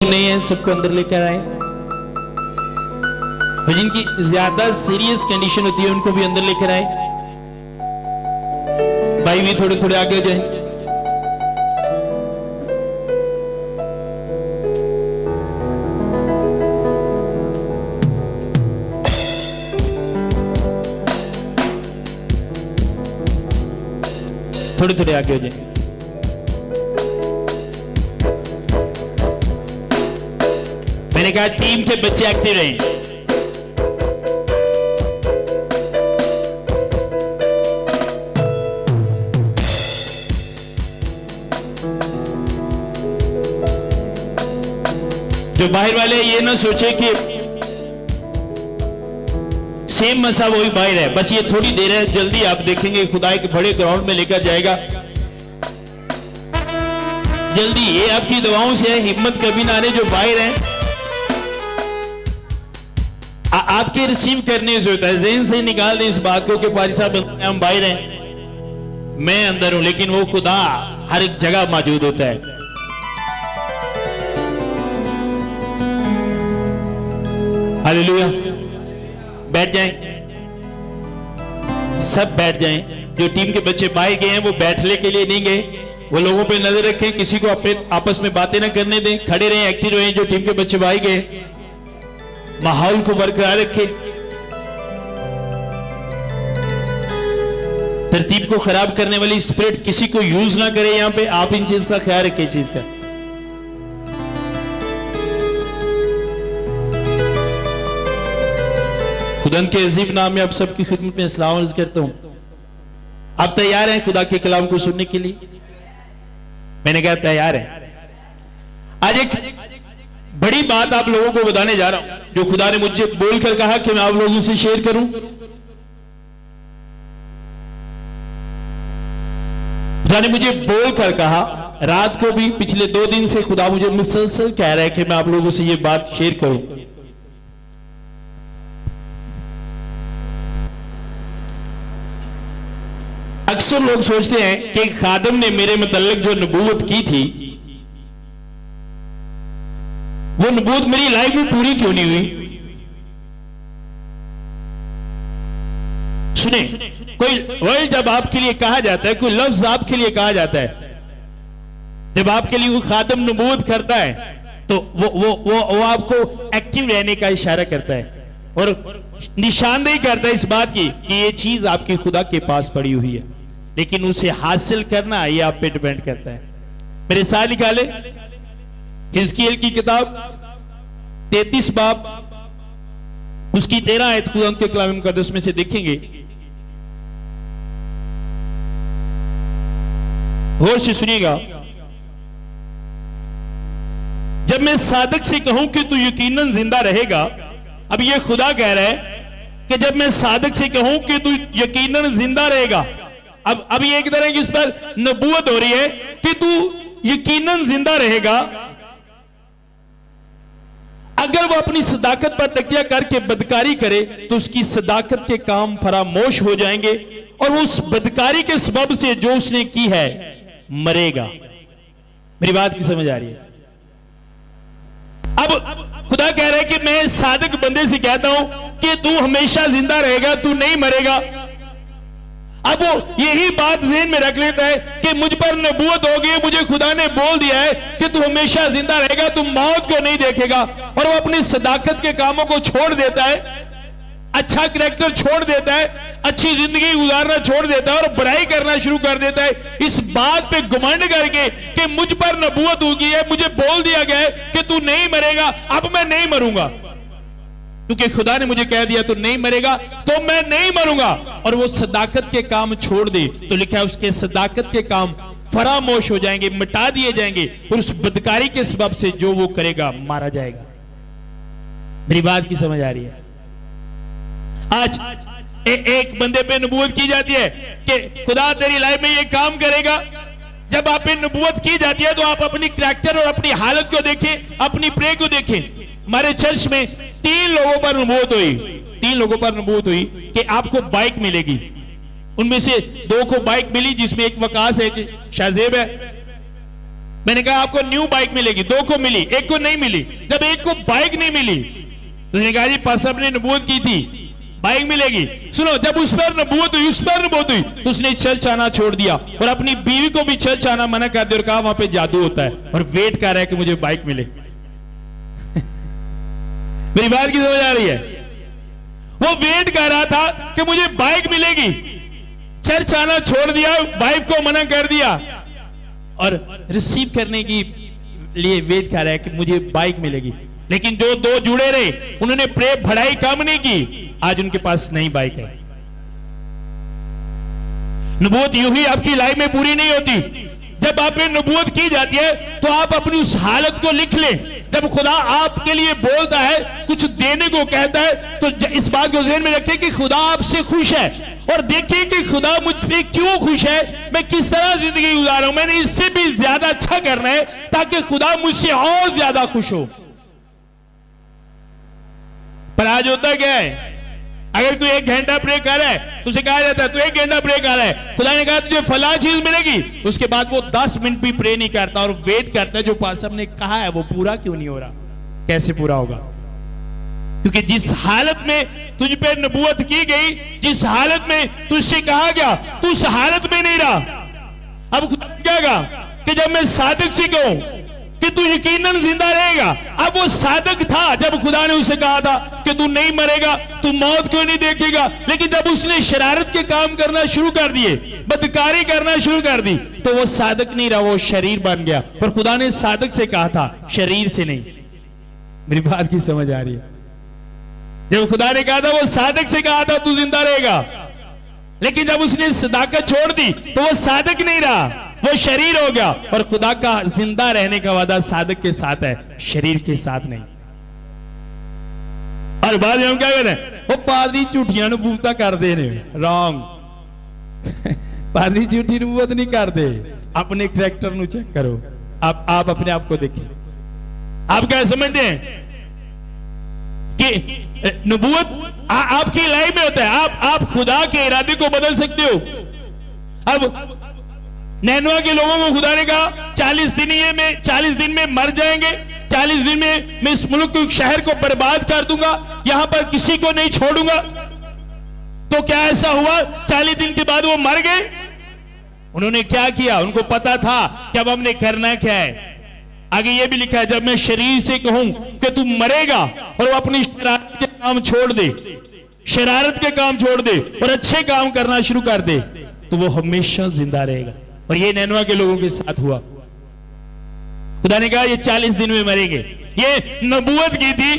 नहीं है सबको अंदर लेकर आए, और जिनकी ज्यादा सीरियस कंडीशन होती है उनको भी अंदर लेकर आए। भाई भी थोड़े थोड़े आगे हो जाए। थोड़े थोड़े आगे हो जाए। मैंने कहा टीम के बच्चे एक्टिव रहें। जो बाहर वाले ये ना सोचे कि सेम मसा वही बाहर है, बस ये थोड़ी देर है, जल्दी आप देखेंगे खुदा के बड़े ग्राउंड में लेकर जाएगा। जल्दी, ये आपकी दुआओं से है, हिम्मत कभी ना आने। जो बाहर है आपके रिसीव करने से होता है। ज़हन से निकाल दें इस बात को कि पारी साहब हम बाहर हैं, मैं अंदर हूं, लेकिन वो खुदा हर एक जगह मौजूद होता है। हालेलुया। बैठ जाएं, सब बैठ जाएं। जो टीम के बच्चे बाहर गए हैं वो बैठने के लिए नहीं गए, वो लोगों पे नजर रखें, किसी को अपने आपस में बातें ना करने दें, खड़े रहें, एक्टिव रहें। जो टीम के बच्चे बाहर गए माहौल को बरकरार रखें, तरतीब को खराब करने वाली स्पिरिट किसी को यूज ना करे। यहां पे आप इन चीज का ख्याल रखें। इस चीज का खुदा के अजीब नाम में आप सबकी खिदमत में सलाम अर्ज करता हूं। आप तैयार हैं खुदा के कलाम को सुनने के लिए? मैंने कहा तैयार है। आज एक बड़ी बात आप लोगों को बताने जा रहा हूं, जो खुदा ने मुझे बोलकर कहा कि मैं आप लोगों से शेयर करूं। खुदा ने मुझे बोलकर कहा, रात को भी पिछले 2 दिन से खुदा मुझे मुसलसल कह रहा है कि मैं आप लोगों से ये बात शेयर करूं। अक्सर लोग सोचते हैं कि खादम ने मेरे मुतल्लिक जो नबूवत की थी, वो नबूवत मेरी लाइफ में पूरी क्यों नहीं हुई। सुने, कोई वर्ड जब आपके लिए कहा जाता है, कोई लफ्ज आपके लिए कहा जाता है, जब आपके लिए वो खादम नबूवत करता है, तो वो आपको एक्टिव रहने का इशारा करता है और निशानदेही करता है इस बात की कि ये चीज आपके खुदा के पास पड़ी हुई है, लेकिन उसे हासिल करना ये आप पे डिपेंड करता है। मेरे साथ निकाले हिजकियेल की किताब 33 बाब उसकी 13 आयत खुदा उनके कलाम मुकद्दस में से देखेंगे। गौर से सुनिएगा। जब मैं सादिक से कहूं कि तू यकीनन जिंदा रहेगा, अब ये खुदा कह रहा है कि जब मैं सादिक से कहूं कि तू यकीनन जिंदा रहेगा, अब ये एक तरह की इस पर नबूवत हो रही है कि तू यकीनन जिंदा रहेगा। अगर वो अपनी सदाकत पर तकिया करके बदकारी करे तो उसकी सदाकत के काम फरामोश हो जाएंगे और उस बदकारी के सबब से जो उसने की है मरेगा। मेरी बात की समझ आ रही है? अब खुदा कह रहा है कि मैं सादिक बंदे से कहता हूं कि तू हमेशा जिंदा रहेगा, तू नहीं मरेगा। अब वो यही बात ज़हन में रख लेता है कि मुझ पर नबूवत हो गई, मुझे खुदा ने बोल दिया है कि तू हमेशा जिंदा रहेगा, तू मौत को नहीं देखेगा, और वो अपनी सदाकत के कामों को छोड़ देता है, अच्छा करैक्टर छोड़ देता है, अच्छी जिंदगी गुजारना छोड़ देता है और बुराई करना शुरू कर देता है, इस बात पे घमंड करके कि मुझ पर नबूवत हो गई है, मुझे बोल दिया गया है कि तू नहीं मरेगा, अब मैं नहीं मरूंगा क्योंकि खुदा ने मुझे कह दिया तू नहीं मरेगा, तो मैं नहीं मरूंगा। और वो सदाकत के काम छोड़ दे तो लिखा है उसके सदाकत के काम फरामोश हो जाएंगे, मिटा दिए जाएंगे, और उस बदकारी के सबब से जो वो करेगा मारा जाएगा। मेरी बात की समझ आ रही है? आज एक बंदे पे नबूवत की जाती है कि खुदा तेरी लाइफ में ये काम करेगा। जब आप पे नबूवत की जाती है तो आप अपनी करैक्टर और अपनी हालत को देखें, अपनी प्रे को देखें। हमारे चर्च में 3 लोगों पर नबूवत हुई, 3 लोगों पर नबूवत हुई कि आपको बाइक मिलेगी। उनमें से 2 को बाइक मिली, जिसमें एक वकास है, एक शाहजेब है। मैंने कहा आपको न्यू बाइक मिलेगी, 2 को मिली, 1 को नहीं मिली। जब 1 को बाइक नहीं मिली तो उसने कहा जी पास साहब ने नबूवत की थी, बाइक मिलेगी। सुनो, जब उस पर नबूवत हुई, उस पर नबूवत हुई तो उसने चर्च आना छोड़ दिया और अपनी बीवी को भी चर्च आना मना कर दिया और कहा वहां पे जादू होता है, और वेट कर रहा है कि मुझे बाइक मिले। मेरी बात की समझ आ रही है? वो वेट कर रहा था कि मुझे बाइक मिलेगी, चर्च आना छोड़ दिया, वाइफ को मना कर दिया और रिसीव करने की लिए वेट कर रहा है कि मुझे बाइक मिलेगी। लेकिन जो 2 जुड़े रहे, उन्होंने प्रेम बढ़ाई कम नहीं की, आज उनके पास नई बाइक है। नबूवत यूं ही आपकी लाइफ में पूरी नहीं होती। जब आप में नबूवत की जाती है तो आप अपनी उस हालत को लिख लें। जब खुदा आपके लिए बोलता है, कुछ देने को कहता है, तो इस बात को ज़हन में रखें कि खुदा आपसे खुश है, और देखिए कि खुदा मुझ पे क्यों खुश है, मैं किस तरह जिंदगी गुजार रहा हूं, मैंने इससे भी ज्यादा अच्छा करना है ताकि खुदा मुझसे और ज्यादा खुश हो। पर आज होता क्या है, अगर कोई 1 घंटा प्रे कर रहा है तो उसे कहा जाता है तू 1 घंटा प्रे कर रहा है, खुदा ने कहा तुझे फला चीज मिलेगी, उसके बाद वो 10 मिनट भी प्रे नहीं करता और वेट करता है जो पास साहब ने कहा है वो पूरा क्यों नहीं हो रहा, कैसे पूरा होगा। क्योंकि जिस हालत में तुझ पे नबूवत की गई, जिस हालत में तुझसे कहा गया, तू उस हालत में नहीं रहा। अब खुदा क्या कहा कि जब मैं सादिक से कहूं कि तू यकीनन जिंदा रहेगा, अब वो सादिक था जब खुदा ने उसे कहा था कि तू नहीं मरेगा, तू मौत क्यों नहीं देखेगा। लेकिन जब उसने शरारत के काम करना शुरू कर दिए, बदकारी करना शुरू कर दी, तो वो सादिक नहीं रहा, वो शरीर बन गया। पर खुदा ने सादिक से कहा था, शरीर से नहीं। मेरी बात की समझ आ रही है? जब खुदा ने कहा था, वो सादिक से कहा था तू जिंदा रहेगा, लेकिन जब उसने सदाकत छोड़ दी तो वो सादिक नहीं रहा, वो शरीर हो गया। और खुदा का जिंदा रहने का वादा सादिक के साथ है, शरीर के साथ नहीं। और बाद में हम क्या कर रहे हैं, वो पादरी झूठियां नबूवतां करते हैं, रॉन्ग। पादरी झूठी नबूवत नहीं करते। अपने करैक्टर नु चेक करो, आप अपने आप को देखिए। आप क्या समझते हैं कि नबूवत आपकी लाइफ में होता है, आप खुदा के इरादे को बदल सकते हो। अब नैनवा के लोगों को खुदा ने कहा 40 दिन में मर जाएंगे, 40 दिन में मैं इस मुल्क को, शहर को बर्बाद कर दूंगा, यहां पर किसी को नहीं छोड़ूंगा। तो क्या ऐसा हुआ? 40 दिन के बाद वो मर गए। उन्होंने क्या किया? उनको पता था कि अब हमने करना क्या है। आगे ये भी लिखा है, जब मैं शरीर से कहूं कि तू मरेगा और वो अपनी शरारत के काम छोड़ दे, शरारत के काम छोड़ दे और अच्छे काम करना शुरू कर दे, तो वो हमेशा जिंदा रहेगा। और ये नैनवा के लोगों के साथ हुआ। खुदा ने कहा ये 40 दिन में मरेंगे। ये नबूवत की थी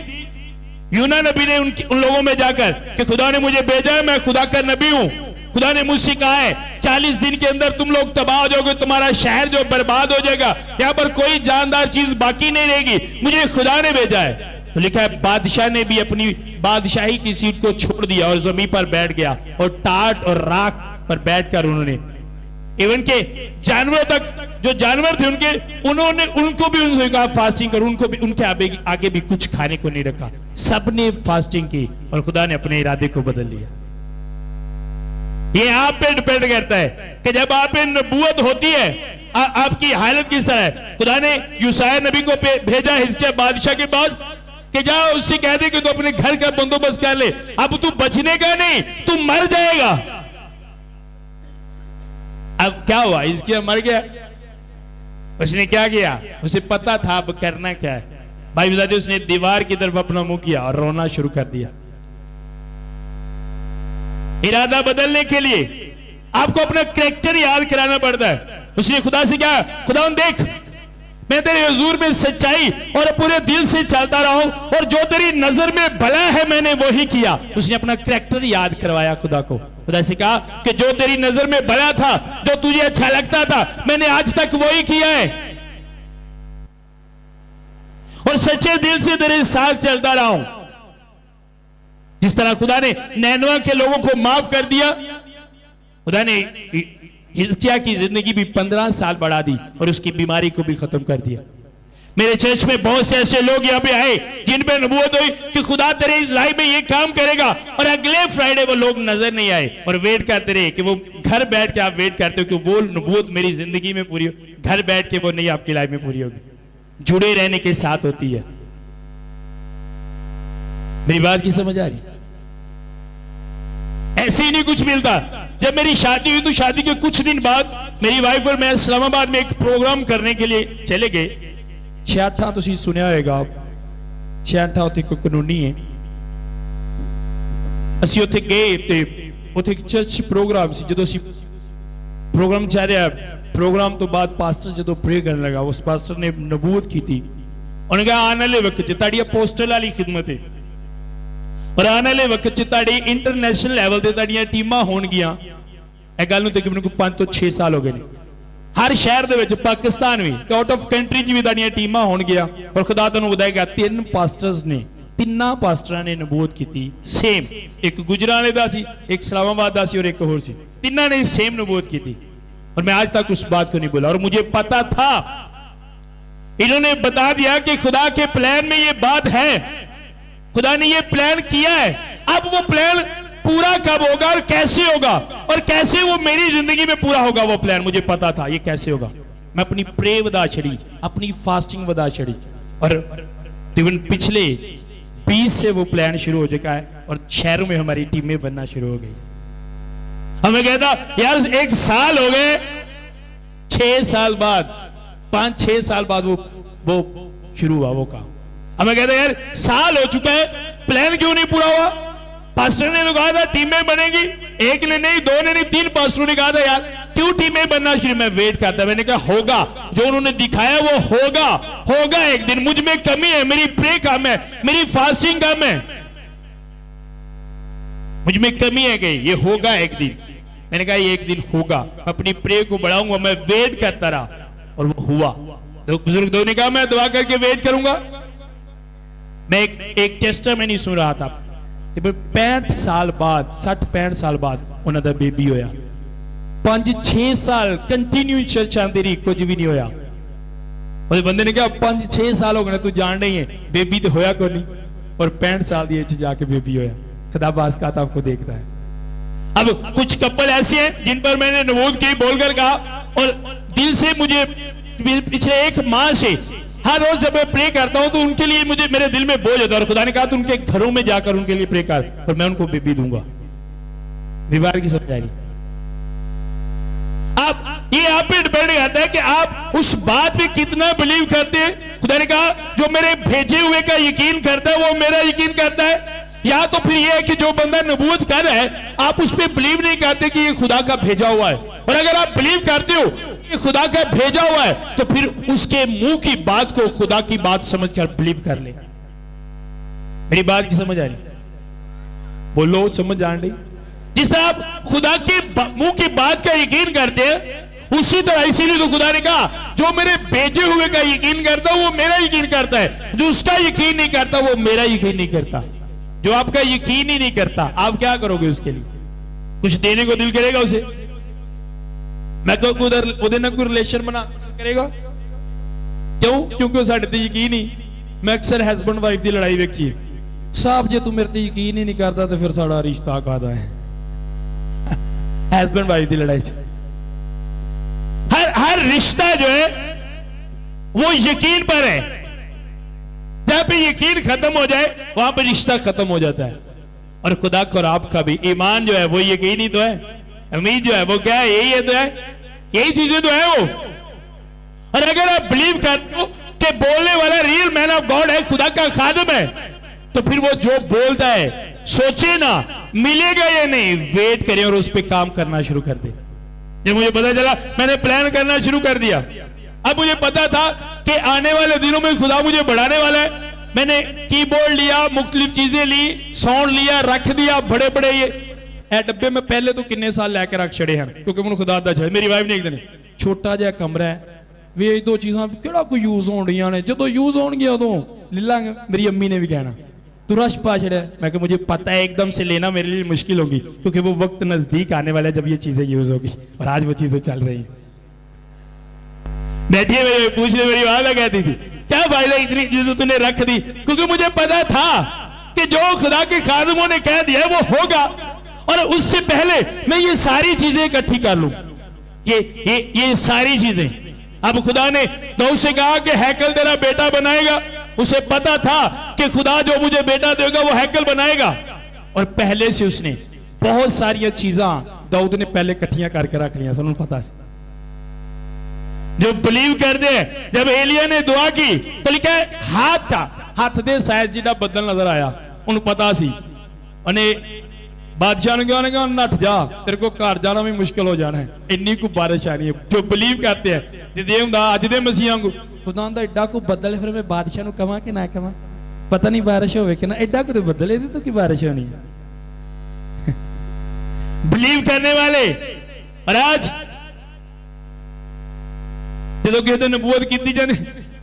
यूना नबी ने उन लोगों में जाकर कि खुदा ने मुझे भेजा है, मैं खुदा का नबी हूं। खुदा ने मुझसे कहा है 40 दिन के अंदर तुम लोग तबाह हो जाओगे, तुम्हारा शहर जो बर्बाद हो जाएगा, यहां पर कोई जानदार चीज बाकी नहीं रहेगी, मुझे खुदा ने भेजा है। तो लिखा है बादशाह ने भी अपनी बादशाही की सीट को छोड़ दिया और जमीन पर बैठ गया और टाट और राख पर बैठकर उन्होंने, इवन के जानवरों तक, जो जानवर थे उनको भी उनसे कहा फास्टिंग करो, उनको भी, उनके आगे भी कुछ खाने को नहीं रखा। सबने फास्टिंग की और खुदा ने अपने इरादे को बदल लिया। ये आप पे डिपेंड करता है कि जब आप पे नबूवत होती है आपकी हालत किस तरह है। खुदा ने यूसाया नबी को भेजा हिजकिय्याह बादशाह के पास कि जाओ उससे कह दे कि तू अपने घर का बंदोबस्त कर ले, अब तू बचने का नहीं, तू मर जाएगा। अब क्या हुआ? हिजकिय्याह मर गया। उसने क्या किया? उसे पता था अब करना क्या है। भाई बताते उसने दीवार की तरफ अपना मुंह किया और रोना शुरू कर दिया। इरादा बदलने के लिए आपको अपना कैरेक्टर याद कराना पड़ता है। उसने खुदा से क्या, खुदा देख मैं तेरे हुजूर में सच्चाई और पूरे दिल से चलता रहा हूं और जो तेरी नजर में भला है मैंने वही किया। उसने अपना कैरेक्टर याद करवाया खुदा को। खुदा से कहा कि जो तेरी नजर में भला था, जो तुझे अच्छा लगता था, मैंने आज तक वही किया है और सच्चे दिल से तेरे साथ चलता रहा हूं। जिस तरह खुदा ने नैनवा के लोगों को माफ कर दिया, खुदा ने हिजकिय्याह की जिंदगी भी 15 साल बढ़ा दी और उसकी बीमारी को भी खत्म कर दिया। मेरे चर्च में बहुत से ऐसे लोग यहाँ पे आए जिन पे नबूवत हुई कि खुदा तेरे लाइफ में ये काम करेगा, और अगले फ्राइडे वो लोग नजर नहीं आए और वेट करते रहे कि वो घर बैठ के आप वेट करते हो कि वो नबूवत मेरी जिंदगी में पूरी हो। घर बैठ के वो नहीं आपकी लाइफ में पूरी होगी, जुड़े रहने के साथ होती है। मेरी बात की समझ आ रही? ऐसे ही नहीं कुछ मिलता। जब मेरी शादी हुई तो शादी के कुछ दिन बाद मेरी वाइफ और मैं इस्लामाबाद में एक प्रोग्राम करने के लिए चले गए। छियाठा तुसी सुनिया होगा आप, छियाठा उत्थे कोई कानूनी है। ਅਸੀਂ ਉੱਥੇ ਗਏ ਤੇ ਉੱਥੇ ਇੱਕ ਚਰਚ ਪ੍ਰੋਗਰਾਮ ਸੀ। ਜਦੋਂ ਅਸੀਂ ਪ੍ਰੋਗਰਾਮ ਚੱਲ ਰਿਹਾ, ਪ੍ਰੋਗਰਾਮ ਤੋਂ ਬਾਅਦ ਪਾਸਟਰ ਜਦੋਂ ਪ੍ਰੇ ਕਰਨ ਲੱਗਾ, ਉਸ ਪਾਸਟਰ ਨੇ ਨਬੂਵਤ ਕੀਤੀ। ਉਹਨੇ ਕਿਹਾ ਆਉਣ ਵਾਲੇ ਵਕਤ 'ਚ ਤੁਹਾਡੀ ਅਪੋਸਟਲ ਵਾਲੀ ਖਿਦਮਤ ਹੈ ਔਰ ਆਉਣ ਵਾਲੇ ਵਕਤ 'ਚ ਤੁਹਾਡੀ ਇੰਟਰਨੈਸ਼ਨਲ ਲੈਵਲ ਤੇ ਤੁਹਾਡੀਆਂ ਟੀਮਾਂ ਹੋਣਗੀਆਂ। ਇਹ ਗੱਲ ਨੂੰ ਤਕਰੀਬਨ 5 ਤੋਂ 6 ਸਾਲ ਹੋ ਗਏ ਨੇ। ਹਰ ਸ਼ਹਿਰ ਦੇ ਵਿੱਚ, ਪਾਕਿਸਤਾਨ ਵੀ ਤੇ ਆਊਟ ਆਫ ਕੰਟਰੀ 'ਚ ਵੀ ਤੁਹਾਡੀਆਂ ਟੀਮਾਂ ਹੋਣਗੀਆਂ। ਔਰ ਖੁਦਾ ਤੁਹਾਨੂੰ ਵਧਾਏਗਾ, 3 ਪਾਸਟਰਸ ਨੇ, ਤਿੰਨਾਂ ਪਾਸਟਰਾਂ ਨੇ ਨਬੂਵਤ ਕੀਤੀ सेम। एक गुजराले दा सी, एक इस्लामाबाद दा सी और एक होर सी। तिन्ना ने सेम नबूवत की थी और मैं आज तक उस बात को नहीं बोला। और मुझे पता था, इन्होंने बता दिया कि खुदा के प्लान में ये बात है, खुदा ने ये प्लान किया है। अब वो प्लान पूरा कब होगा और कैसे होगा और कैसे वो मेरी जिंदगी में पूरा होगा, वो प्लान मुझे पता था। ये कैसे होगा? मैं अपनी प्रे वधा छड़ी, अपनी फास्टिंग वधा छड़ी और इवन पिछले 20 से वो प्लान शुरू हो चुका है और शहरों में हमारी टीमें बनना शुरू हो गई। हमें कहता यार 1 साल हो गए, 6 साल बाद, 5-6 साल बाद वो शुरू हुआ वो काम। हमें कहता यार साल हो चुका है, प्लान क्यों नहीं पूरा हुआ? पास्टर ने तो कहा था टीमें बनेगी, एक ने नहीं, 2 ने नहीं, 3 पास्टरों ने कहा था यार क्यों टीमें बनना शुरू? मैं वेट करता, मैंने कहा होगा, जो उन्होंने दिखाया वो होगा, होगा एक दिन। मुझ में कमी है, मेरी प्रे कम है, मेरी फास्टिंग कम है, मुझ में कमी है कि ये होगा एक दिन। मैंने कहा ये एक दिन होगा, अपनी प्रे को बढ़ाऊंगा। मैं वेट करता रहा और वो हुआ। तो बुजुर्ग ने कहा मैं दुआ करके वेट करूंगा। मैं एक टेस्टामेनी सुन रहा था, 65 साल बाद, 60-65 साल बाद उन्हों का बेबी होया। 5-6 साल कंटिन्यू चर्च आती रही, कुछ भी नहीं होया। और बंदे ने कहा 5-6 साल हो गए तू जान नहीं है, बेबी तो होया को नहीं। और 65 साल की एज जाके बेबी होया। खुदा बाज़ आपको देखता है। अब कुछ कपल ऐसे हैं जिन पर मैंने नबूवत की, बोलकर कहा और दिल से मुझे पिछले 1 माह से हर रोज जब मैं प्रे करता हूं तो उनके लिए मुझे मेरे दिल में बोझ होता है। और खुदा ने कहा तो उनके घरों में जाकर उनके लिए प्रे कर और मैं उनको बेबी दूंगा। विवाह की समझ आ रही? ये आप पे डिपेंड करता है कि आप उस बात पे कितना बिलीव करते हैं। खुदा ने कहा जो मेरे भेजे हुए का यकीन करता है वो मेरा यकीन करता है। या तो फिर ये है कि जो बंदा नबूवत कर रहा है आप उस पर बिलीव नहीं करते कि ये खुदा का भेजा हुआ है। और अगर आप बिलीव करते हो कि खुदा का भेजा हुआ है तो फिर उसके मुंह की बात को खुदा की बात समझकर बिलीव कर ले। मेरी बात की समझ आ रही? बोलो समझ आ रही? जिस तरह आप खुदा के मुंह की बात का यकीन करते हैं उसी तरह, इसीलिए तो खुदा ने कहा जो मेरे भेजे हुए का यकीन करता है वो मेरा यकीन करता है, जो उसका यकीन नहीं करता वो मेरा यकीन नहीं करता। जो आपका यकीन ही नहीं करता आप क्या करोगे उसके लिए? कुछ देने को दिल करेगा उसे? मैं तो उधर उधर कोई रिलेशन बना करेगा क्यों? क्योंकि वो साढ़े ते यकीन ही। मैं अक्सर हस्बैंड वाइफ की लड़ाई वेखी, साहब जे तू मेरे ते यकीन ही नहीं करता तो फिर साड़ा रिश्ता कादा है। हस्बैंड वाइफ की लड़ाई, हर रिश्ता जो है वो यकीन पर है। जहां पे यकीन खत्म हो जाए वहां पे रिश्ता खत्म हो जाता है। और खुदा को और आपका भी ईमान जो है वो यकीन ही तो है, उम्मीद जो है वो क्या है? यही है तो है, यही चीजें तो है वो। और अगर आप बिलीव करते हो कि बोलने वाला रियल मैन ऑफ गॉड है, खुदा का खादिम है, तो फिर वो जो बोलता है सोचे ना मिलेगा या नहीं, वेट करें और उस पर काम करना शुरू कर दे। जब मुझे पता चला मैंने प्लान करना शुरू कर दिया। अब मुझे पता था कि आने वाले दिनों में खुदा मुझे बढ़ाने वाला है। मैंने कीबोर्ड लिया, मुख्तलिफ चीजें ली, साउंड लिया, रख दिया बड़े बड़े ये डब्बे में पहले तो किन्ने साल लैके रख छड़े हैं क्योंकि मैं खुदा दा मेरी वाइफ ने एक दिन छोटा जिहा कमरा है वे 2 चीज़ां केड़ा कोई यूज होण डीआं ने, जो यूज होणगे उदों ले लांगे। मेरी अम्मी ने भी कहना तू रश पा छड़िया। मैं मुझे पता है एकदम से लेना मेरे लिए मुश्किल होगी क्योंकि वो वक्त नजदीक आने वाला है जब ये चीजें यूज होगी और आज वो चीजें चल रही हैं। बैठिए मेरे पूछने मेरी वाला कहती थी क्या फायदा इतनी चीजें तूने रख दी, क्योंकि मुझे पता था कि जो खुदा के खादिमों ने कह दिया वो होगा। और उससे पहले मैं ये सारी चीजें इकट्ठी कर लूं, ये सारी चीजें अब खुदा ने दाऊद से कहा कि हैकल तेरा बेटा बनाएगा। उसे पता था कि खुदा जो मुझे बेटा देगा वो हैकल बनाएगा, और पहले से उसने बहुत सारी चीजा दाऊद ने पहले इकट्ठियां करके रख लिया। सुनो पता से जो बिलीव कर दे, जब एलिया ने दुआ की तो लिखा है हाथ था, हाथ दे साइज जिड़ा बदल नजर आया, उन्हें पता सी। बादशाह ने कहा नठ जा, तेरे को घर जाना भी मुश्किल हो जाना है, इन्नी को बारिश आनी है। जो बिलीव करते हैं जिदे हुंदा अज दे मसीहां को खुदा दा एडा को बदल, फिर मैं बादशाह नु कहां कि ना कहां, पता नहीं बारिश होवे कि ना, एडा को तो बदले दी तो की बारिश होनी है। बिलीव करने वाले। और आज जो कहते नबूवत की जाने,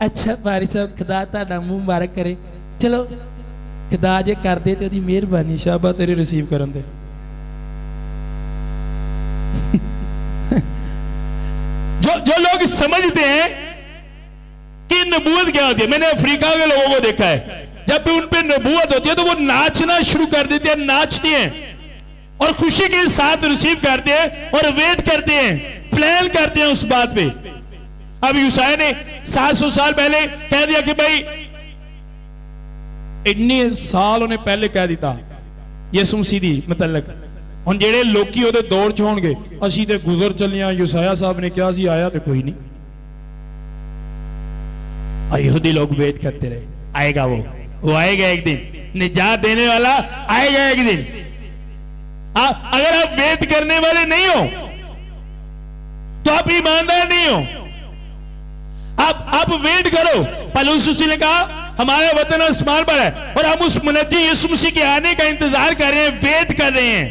अच्छा पारी साहब खुदा तुहाडा मुंह मुबारक करे, चलो खुदा जे कर दे तो ओदी मेहरबानी, शाबा तेरे रिसीव करन दे। जो लोग समझते हैं कि नबूवत क्या होती है, मैंने अफ्रीका के लोगों को देखा है, जब भी उन पे नबूवत होती है तो वो नाचना शुरू कर देते हैं, नाचते हैं और खुशी के साथ रिसीव करते हैं और वेट करते हैं, प्लान करते हैं उस बात पे। अब यूसाया ने 700 साल पहले कह दिया कि भाई इन्ने साल उन्हें पहले कह दिता यसु मसीह दी मतलब हुण जेड़े लोकी ओदे दौड़ च होणगे, असीं ते गुजर चलिया, यूसाया साहब ने कहा सी आया तो कोई नहीं, और यहूदी लोग वेट करते रहे, आएगा वो आएगा एक दिन, निजात देने वाला आएगा एक दिन। अगर आप वेट करने वाले नहीं हो तो आप ईमानदार नहीं हो। आप वेट करो। पौलुस ने कहा हमारा वतन आसमान पर है और हम उस मुनज्जी यीशु मसीह के आने का इंतजार कर रहे हैं, वेट कर रहे हैं।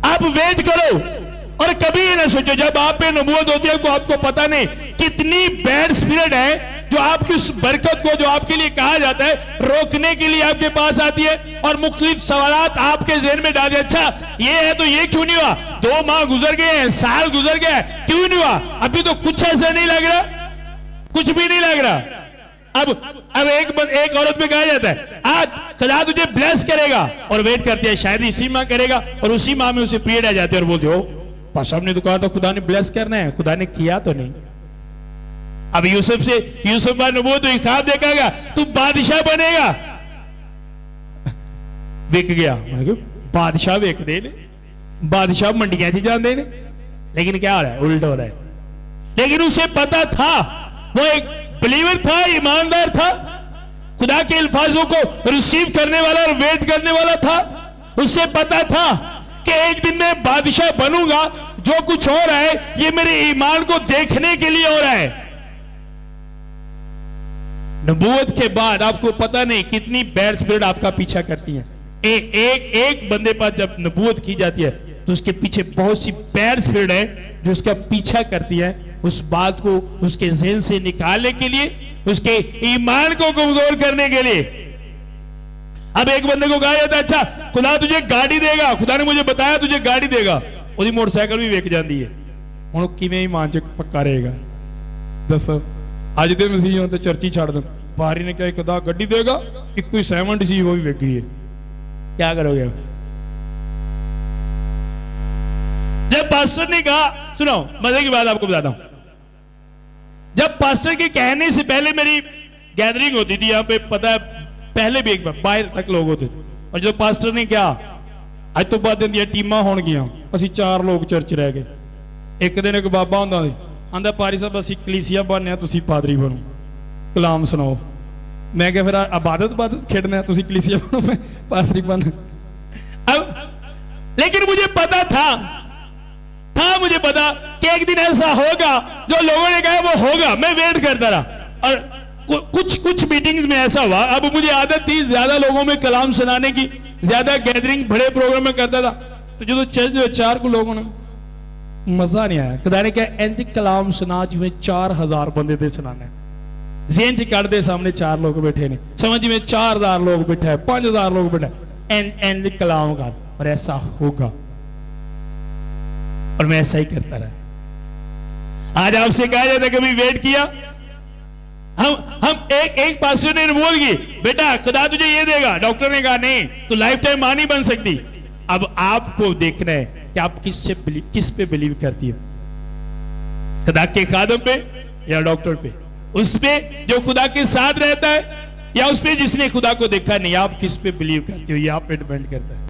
आप वेट करो और कभी ये ना सोचो जब आप पे नबूवत होती है तो आपको पता नहीं कितनी बैड स्पिरिट है जो आपकी उस बरकत को, जो आपके लिए कहा जाता है, रोकने के लिए आपके पास आती है और मुख्तलिफ सवालात आपके ज़हन में डाल दिया। अच्छा ये है तो ये क्यों नहीं हुआ, 2 माह गुजर गए हैं, साल गुजर गया है, क्यों नहीं हुआ, अभी तो कुछ ऐसा नहीं लग रहा, कुछ भी नहीं लग रहा। अब एक औरत में कहा जाता है आज खुदा तुझे ब्लेस करेगा और वेट करती है शायद इसी माह करेगा, और उसी माह में उसे पीरियड आ जाती है और बोलते हो पास साहब ने तो कहा था खुदा ने ब्लेस करना है, खुदा ने किया तो नहीं। अब यूसुफ नबूवत तो ख्वाब देखा गया तू बादशाह बनेगा, विक गया, बादशाह वेक दे ने, बादशाह मंडियां च जाते ने, लेकिन क्या हो रहा है, उल्टा हो रहा है। लेकिन उसे पता था, वो एक बिलीवर था, ईमानदार था, खुदा के अल्फाजों को रिसीव करने वाला और वेट करने वाला था। उसे पता था कि एक दिन मैं बादशाह बनूंगा, जो कुछ हो रहा है ये मेरे ईमान को देखने के लिए हो रहा है। नबूवत के बाद आपको पता नहीं कितनी बैड स्पिरिट आपका पीछा करती है। एक बंदे पर जब नबूवत की जाती है तो उसके पीछे बहुत सी बैड स्पिरिट है जो उसका पीछा करती है, उस बात को उसके ज़हन से निकालने के लिए, उसके ईमान को कमजोर करने के लिए। अब एक बंदे को कहा जाता है अच्छा खुदा तुझे गाड़ी देगा, खुदा ने मुझे बताया तुझे गाड़ी देगा, उसकी मोटरसाइकिल भी वेच जाती है, हुण किवें ईमान च पक्का रहेगा दसो। अज दे मसीह तो चर्ची छड़ दो, बाहरी ने कहा खुदा गड्डी देगा, एक कोई 7 सी वो भी वेच गई है, क्या करोगे। जब पास्टर ने कहा, सुनो मजे की बात आपको बताता हूं, जब पास्टर के कहने से पहले मेरी गैदरिंग होती थी यहाँ पे, पता है पहले भी एक बार बाहर तक लोग होते थे, और जो पास्टर ने कहा अज तो बाद दी टीमां होणगियां, असीं 4 लोग चर्च रह गए। एक दिन एक बाबा हुंदा सी, आंदा पारी साहब असीं कलीसिया बनने, तुसीं पादरी बनो, कलाम सुनाओ। मैं क्या फिर इबादत खेडना, तुसीं कलीसिया बनो, मैं पादरी बन। अब लेकिन मुझे पता था मुझे पता कि एक दिन ऐसा होगा जो लोगों ने कहा वो होगा। मैं वेट करता रहा और कुछ मीटिंग्स में ऐसा हुआ। अब मुझे आदत थी ज्यादा लोगों में कलाम सुनाने की, ज्यादा गैदरिंग बड़े प्रोग्राम में करता था, तो जो चर्च में 4 को लोगों ने मजा नहीं आया। खुदा ने कहा इंज कलाम सुना जिवें 4000 बंदे दे सुनाना है, ज़हन च कड़ दे सामने 4 लोग बैठे ने, समझ में 4000 लोग बैठा है, 5000 लोग बैठा है, इंज कलाम कर, और ऐसा होगा। और मैं ऐसा ही करता रहा। आज आपसे कहा जाता है कभी वेट किया, हम एक पास्टर ने बोल की बेटा खुदा तुझे ये देगा, डॉक्टर ने कहा नहीं तू लाइफ टाइम मां नहीं बन सकती। अब आपको देखना है कि आप किस पे बिलीव करती है। खुदा के खादम पे या डॉक्टर पे? उस पे जो खुदा के साथ रहता है या उस पे जिसने खुदा को देखा नहीं? आप किस पे बिलीव करते हो, ये आप पे डिपेंड करता है।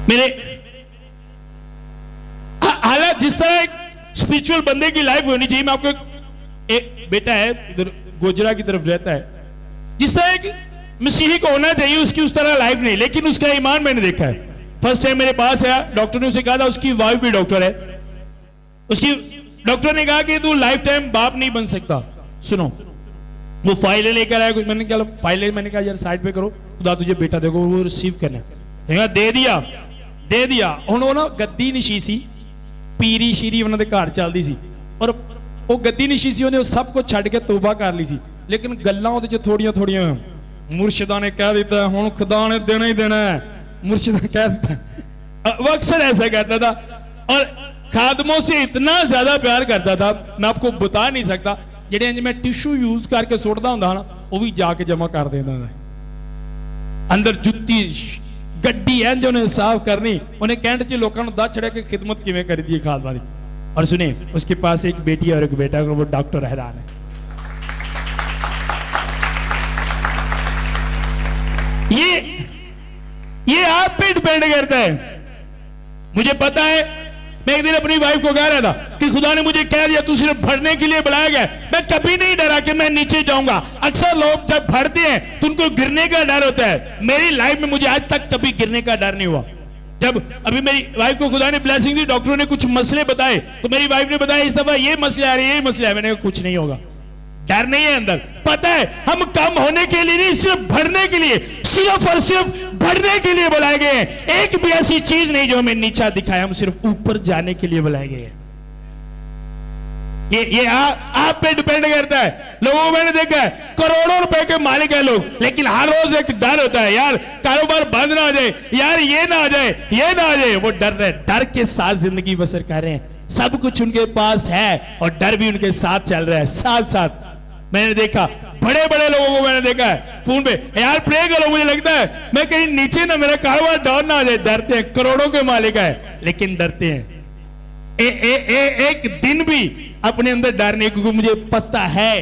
मेरे हालात जिस तरह एक स्पिरिचुअल बंदे की लाइफ होनी चाहिए। मैं आपको एक बेटा है इधर गोजरा की तरफ रहता है, जिस तरह एक मसीही को होना चाहिए उसकी उस तरह लाइफ नहीं, लेकिन उसका ईमान मैंने देखा है। फर्स्ट टाइम मेरे पास आया, डॉक्टर ने उसे कहा था, उसकी वाइफ भी डॉक्टर है, उसकी डॉक्टर ने कहा कि तू लाइफ टाइम बाप नहीं बन सकता। सुनो, वो फाइलें लेकर आया कुछ, मैंने क्या फाइलें, मैंने कहा यार साइड पे करो, खुदा तुझे बेटा देखो वो रिसीव करना। दे दिया ਹੁਣ ਉਹ ਨਾ ਗੱਦੀ ਨਿਸ਼ੀ ਸੀ, ਪੀਰੀ ਸ਼ੀਰੀ ਉਹਨਾਂ ਦੇ ਘਰ ਚੱਲਦੀ ਸੀ, ਔਰ ਉਹ ਗੱਦੀ ਨਿਸ਼ੀ ਸੀ, ਉਹਨੇ ਉਹ ਸਭ ਕੁਝ ਛੱਡ ਕੇ ਤੋਬਾ ਕਰ ਲਈ ਸੀ, ਲੇਕਿਨ ਗੱਲਾਂ ਉਹਦੇ ਚ ਥੋੜੀਆਂ ਥੋੜੀਆਂ मुर्शिदा ने कह देता है हुण खुदा ने देना ही देना है, मुर्शिदा कह देता है। वो अक्सर ऐसा कहता था और खादमों से इतना ज्यादा प्यार करता था, मैं आपको बता नहीं सकता। जेडे मैं टिश्यू यूज करके सुटदा हुंदा ना, वो भी जाके जमा कर देता था अंदर। जुत्ती गड्डी इंज उन्हें साफ करनी, उन्हें कैंट च लोगों को दस छड़े के खिदमत किवें करी दी खादमा दी। और सुने, उसके पास एक बेटी और एक बेटा, वो डॉक्टर हैरान है। ये आप पे डिपेंड करता है। मुझे पता है, मैं एक दिन अपनी वाइफ को कह रहा था कि खुदा ने मुझे कह दिया तू सिर्फ भरने के लिए बुलाया गया। मैं कभी नहीं डरा कि मैं नीचे जाऊंगा। अक्सर लोग जब भरते हैं तो उनको गिरने का डर होता है। मेरी लाइफ में मुझे आज तक कभी गिरने का डर नहीं हुआ। जब अभी मेरी वाइफ को खुदा ने ब्लेसिंग दी, डॉक्टरों ने कुछ मसले बताए, तो मेरी वाइफ ने बताया इस दफा ये मसले आ रहे हैं, ये मसले आ रहे हैं। मैंने कहा कुछ नहीं होगा, डर नहीं है अंदर। पता है हम कम होने के लिए नहीं, सिर्फ बढ़ने के लिए, सिर्फ और सिर्फ बढ़ने के लिए बुलाए गए हैं। एक भी ऐसी चीज नहीं जो हमें नीचा दिखाए, हम सिर्फ ऊपर जाने के लिए बुलाए गए हैं। ये आप पे डिपेंड करता है। लोगों को मैंने देखा है करोड़ों रुपए के मालिक है लोग, लेकिन हर रोज एक डर होता है, यार कारोबार बंद ना हो जाए, यार ये ना आ जाए, ये ना आ जाए। वो डर के साथ जिंदगी बसर कर रहे हैं। सब कुछ उनके पास है और डर भी उनके साथ चल रहा है साथ साथ। मैंने देखा बड़े बड़े लोगों को, मैंने देखा है फोन पे, यार प्रे करो, मुझे लगता है मैं कहीं नीचे ना, मेरा कारोबार डाउन ना आ जाए। डरते हैं, करोड़ों के मालिक है लेकिन डरते हैं। एक दिन भी अपने अंदर डर नहीं, क्योंकि मुझे पता है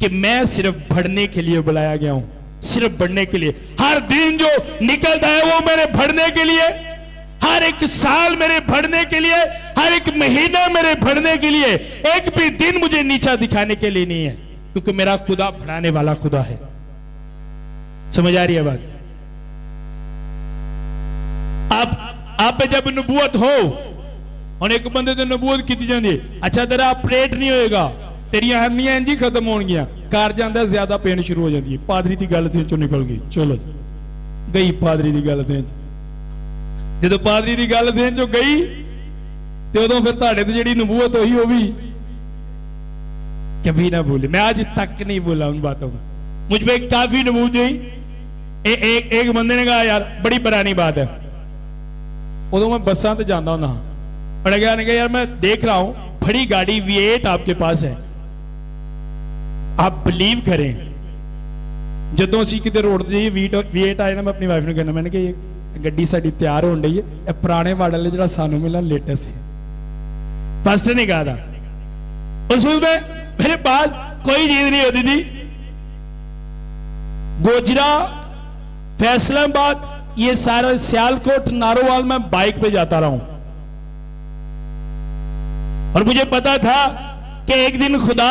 कि मैं सिर्फ बढ़ने के लिए बुलाया गया हूं, सिर्फ बढ़ने के लिए। हर दिन जो निकलता है वो मेरे बढ़ने के लिए, हर एक साल मेरे बढ़ने के लिए, हर एक महीना मेरे बढ़ने के लिए। एक भी दिन मुझे नीचा दिखाने के लिए नहीं है, क्योंकि मेरा खुदा बढ़ाने वाला खुदा है। समझ आ रही है बात? आप पे जब नबूवत हो, और एक बंदे तो नबूवत की जाती है, अच्छा तेरा ऑपरेट नहीं होएगा, तेरिया हरनियां इंज ही खत्म होणगियां, कार जांदा ज्यादा पेन शुरू हो जाती है। पादरी की गल से चो निकल गई, चलो गई पादरी की गल से। जो पादरी की गल से चो गई तो उदों फिर तुहाडे ते जिहड़ी नबूवत होई वो भी कभी ना भूले। मैं आज तक नहीं भूला उन बातों को। मुझ पे काफी नबूवत हुई। एक बंदे ने कहा यार बड़ी पुरानी बात है, उदों मैं बसा ते जांदा हुंदा हां, और ने कहा यार मैं देख रहा हूं बड़ी गाड़ी V8 आपके पास है, आप बिलीव करें जदों असीं किते रोड ते V8 आए ना, मैं अपनी वाइफ ने कहना, मैंने कहा गड्डी साडी तैयार होण डई है, पुराने मॉडल है जिहड़ा सानू मिला लेटेस्ट है। फर्स्ट ने कहा था उस में मेरे पास कोई चीज नहीं होती थी। गोजरा, फैसलाबाद, ये सारा सियालकोट, नारोवाल में बाइक पे जाता रहा हूं, और मुझे पता था कि एक दिन खुदा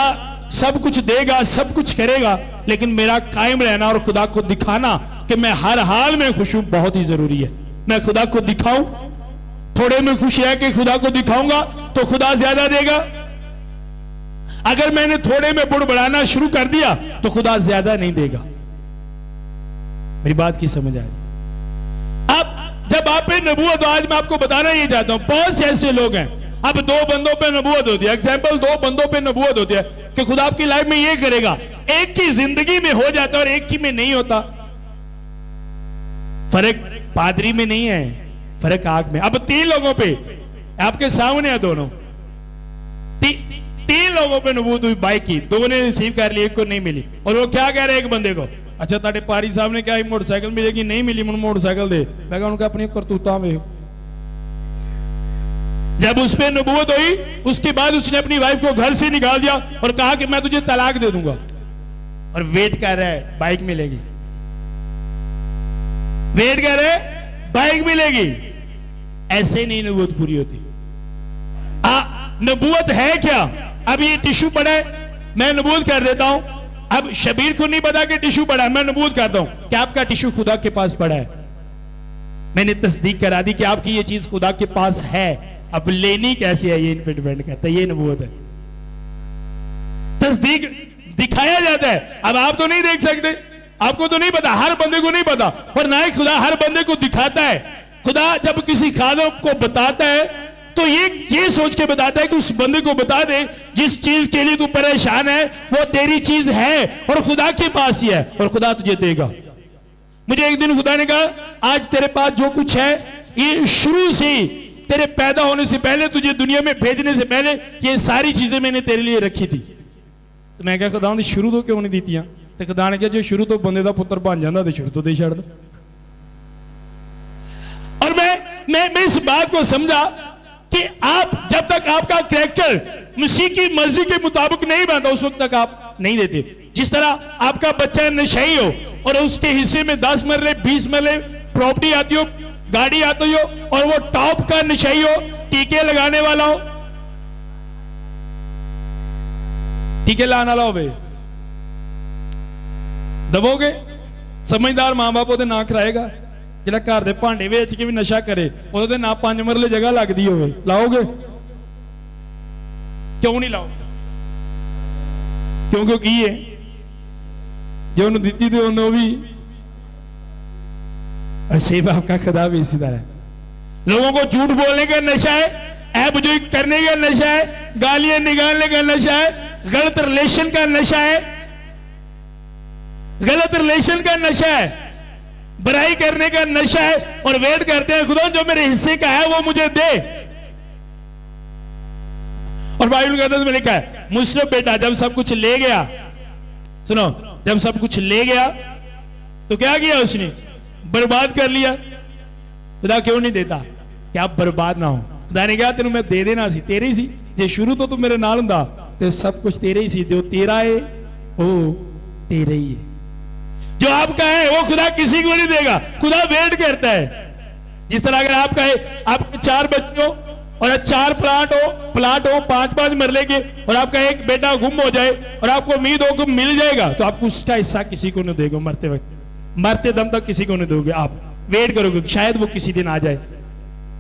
सब कुछ देगा, सब कुछ करेगा, लेकिन मेरा कायम रहना और खुदा को दिखाना कि मैं हर हाल में खुश हूं बहुत ही जरूरी है। मैं खुदा को दिखाऊं, थोड़े में खुश है कि खुदा को दिखाऊंगा तो खुदा ज्यादा देगा। अगर मैंने थोड़े में बुड़बड़ाना शुरू कर दिया तो खुदा ज्यादा नहीं देगा। मेरी बात की समझ आए? अब जब आप पे नबूवत, आज मैं आपको बताना ये चाहता हूं, बहुत से ऐसे लोग हैं, अब दो बंदों पे नबूवत होती है, एग्जाम्पल दो बंदों पे नबूवत होती है कि खुदा आपकी लाइफ में ये करेगा, एक की जिंदगी में हो जाता है और एक की में नहीं होता। फर्क पादरी में नहीं है, फर्क आग में। अब 3 लोगों पे आपके सामने है, दोनों 3 लोगों पे नबूवत हुई बाइक की, 2 ने रिसीव कर ली, एक को नहीं मिली। और वो क्या कह रहे हैं एक बंदे को, अच्छा ताड़े पारी साहब ने क्या मोटरसाइकिल मिलेगी, नहीं मिली, मोटरसाइकिल दे। मैं कहा उनका अपनी करतूता में जब उस पर नबूवत हुई उसके बाद उसने अपनी वाइफ को घर से निकाल दिया और कहा कि मैं तुझे तलाक दे दूंगा, और वेट कर रहा है बाइक मिलेगी, वेट कर रहे बाइक मिलेगी। ऐसे नहीं नबूवत पूरी होती। नबूवत है क्या? अब ये टिश्यू पड़ा है, मैं नबूवत कर देता हूं। अब शबीर को नहीं पता कि टिश्यू पड़ा है, मैं नबूवत करता हूं कि आपका टिश्यू खुदा के पास पड़ा है। मैंने तस्दीक करा दी कि आपकी ये चीज खुदा के पास है। अब लेनी कैसी है ये इन पे डिपेंड करता है, ये नबूवत है। तस्दीक दिखाया जाता है। अब आप तो नहीं देख सकते, आपको तो नहीं पता, हर बंदे को नहीं पता, और ना ही खुदा हर बंदे को दिखाता है। खुदा जब किसी खादम को बताता है तो ये सोच के बताता है कि उस बंदे को बता दे जिस चीज के लिए तू परेशान है वो तेरी चीज है और खुदा के पास ही है, और खुदा तुझे देगा। मुझे एक दिन खुदा ने कहा आज तेरे पास जो कुछ है ये शुरू से ही तेरे पैदा होने से पहले, तुझे दुनिया में भेजने से पहले ये सारी चीजें मैंने तेरे लिए रखी थी। तो मैं क्या खुदा ने शुरू तो क्यों नहीं दीतियां? तो खुदा ने कहा जो शुरू तो बंदे का पुत्र बन जाता तो शुरू तो दे छड़ दो। और मैं इस बात को समझा कि आप जब तक आपका कैरेक्टर मसीह की मर्जी के मुताबिक नहीं बनता उस वक्त तक आप नहीं देते। जिस तरह आपका बच्चा नशेई हो और उसके हिस्से में 10 मरले 20 मरले प्रॉपर्टी आती हो, गाड़ी आती हो, और वो टॉप का नशेई हो, टीके लगाने वाला हो, टीके लाने वाला हो, दबोगे? समझदार मां बाप ओदे ना कराएगा। जिहड़ा घर दे भांडे वेच के भी नशा करे ओदे ना 5 मरले जगह लगदी होवे, लाओगे? क्यों नहीं लाओगे? क्योंकि की है जो उन्होंने दी थी उन्होंने भी सेब आपका खुदा भी इसी तरह। लोगों को झूठ बोलने का नशा है, ऐब जो करने का नशा है, गालियां निकालने का नशा है, गलत रिलेशन का नशा है, गलत रिलेशन का नशा है, बुराई करने का नशा है, और वेट करते हैं खुदा जो मेरे हिस्से का है वो मुझे दे। और बाइबल कहता है मैंने कहा मुझसे बेटा जब सब कुछ ले गया, सुनो, जब सब कुछ ले गया तो क्या किया उसने? बर्बाद कर लिया। खुदा क्यों नहीं देता कि आप बर्बाद ना हो? खुदा ने कहा तेन मैं दे देना सी, तेरे सी, जे शुरू तो तू मेरे नाल हुंदा ते सब कुछ तेरे ही सी, जो तेरा है वो तेरे ही है। जो आपका है वो खुदा किसी को नहीं देगा, खुदा वेट करता है। जिस तरह अगर आपका है, आपके 4 बच्चे हो और 4 प्लाट हो 5-5 मरले के, और आपका एक बेटा गुम हो जाए और आपको उम्मीद हो कि मिल जाएगा, तो आपको उसका हिस्सा किसी को नहीं देगा। मरते वक्त, मरते दम तक किसी को नहीं दोगे। आप वेट करोगे, शायद वो किसी दिन आ जाए,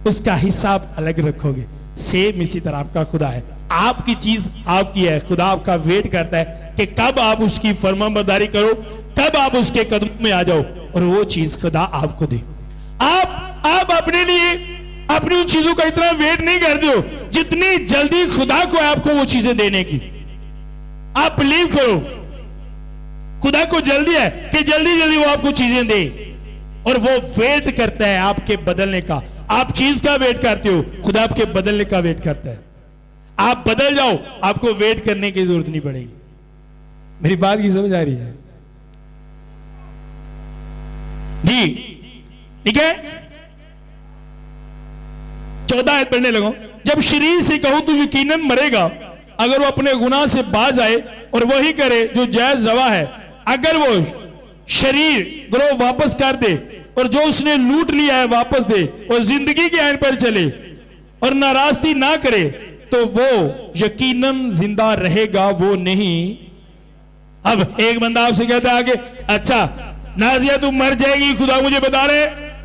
उसका हिस्सा आप अलग रखोगे। सेम इसी तरह आपका खुदा है, आपकी चीज आपकी है। खुदा आपका वेट करता है कि कब आप उसकी फरमाबरदारी करो, कब आप उसके कदम में आ जाओ और वो चीज खुदा आपको दे। आप अपने लिए अपनी उन चीजों का इतना वेट नहीं करते हो जितनी जल्दी खुदा को आपको वो चीजें देने की। आप बिलीव करो, खुदा को जल्दी है कि जल्दी जल्दी वो आपको चीजें दे, और वो वेट करता है आपके बदलने का। आप चीज का वेट करते हो, खुदा आपके बदलने का वेट करता है। आप बदल जाओ, आपको वेट करने की जरूरत नहीं पड़ेगी। मेरी बात की समझ आ रही है जी? ठीक है, 14 आयत पढ़ने लगो। जब शरीर से कहूं तो यकीनन मरेगा, अगर वो अपने गुनाह से बाज आए और वही करे जो जायज रवा है, अगर वो शरीर गिरोह वापस कर दे और जो उसने लूट लिया है वापस दे और जिंदगी के आइन पर चले और नाराजगी ना करे, तो वो यकीनन जिंदा रहेगा, वो नहीं। अब एक बंदा आपसे कहता है आगे, अच्छा नाजिया तू मर जाएगी, खुदा मुझे बता रहे।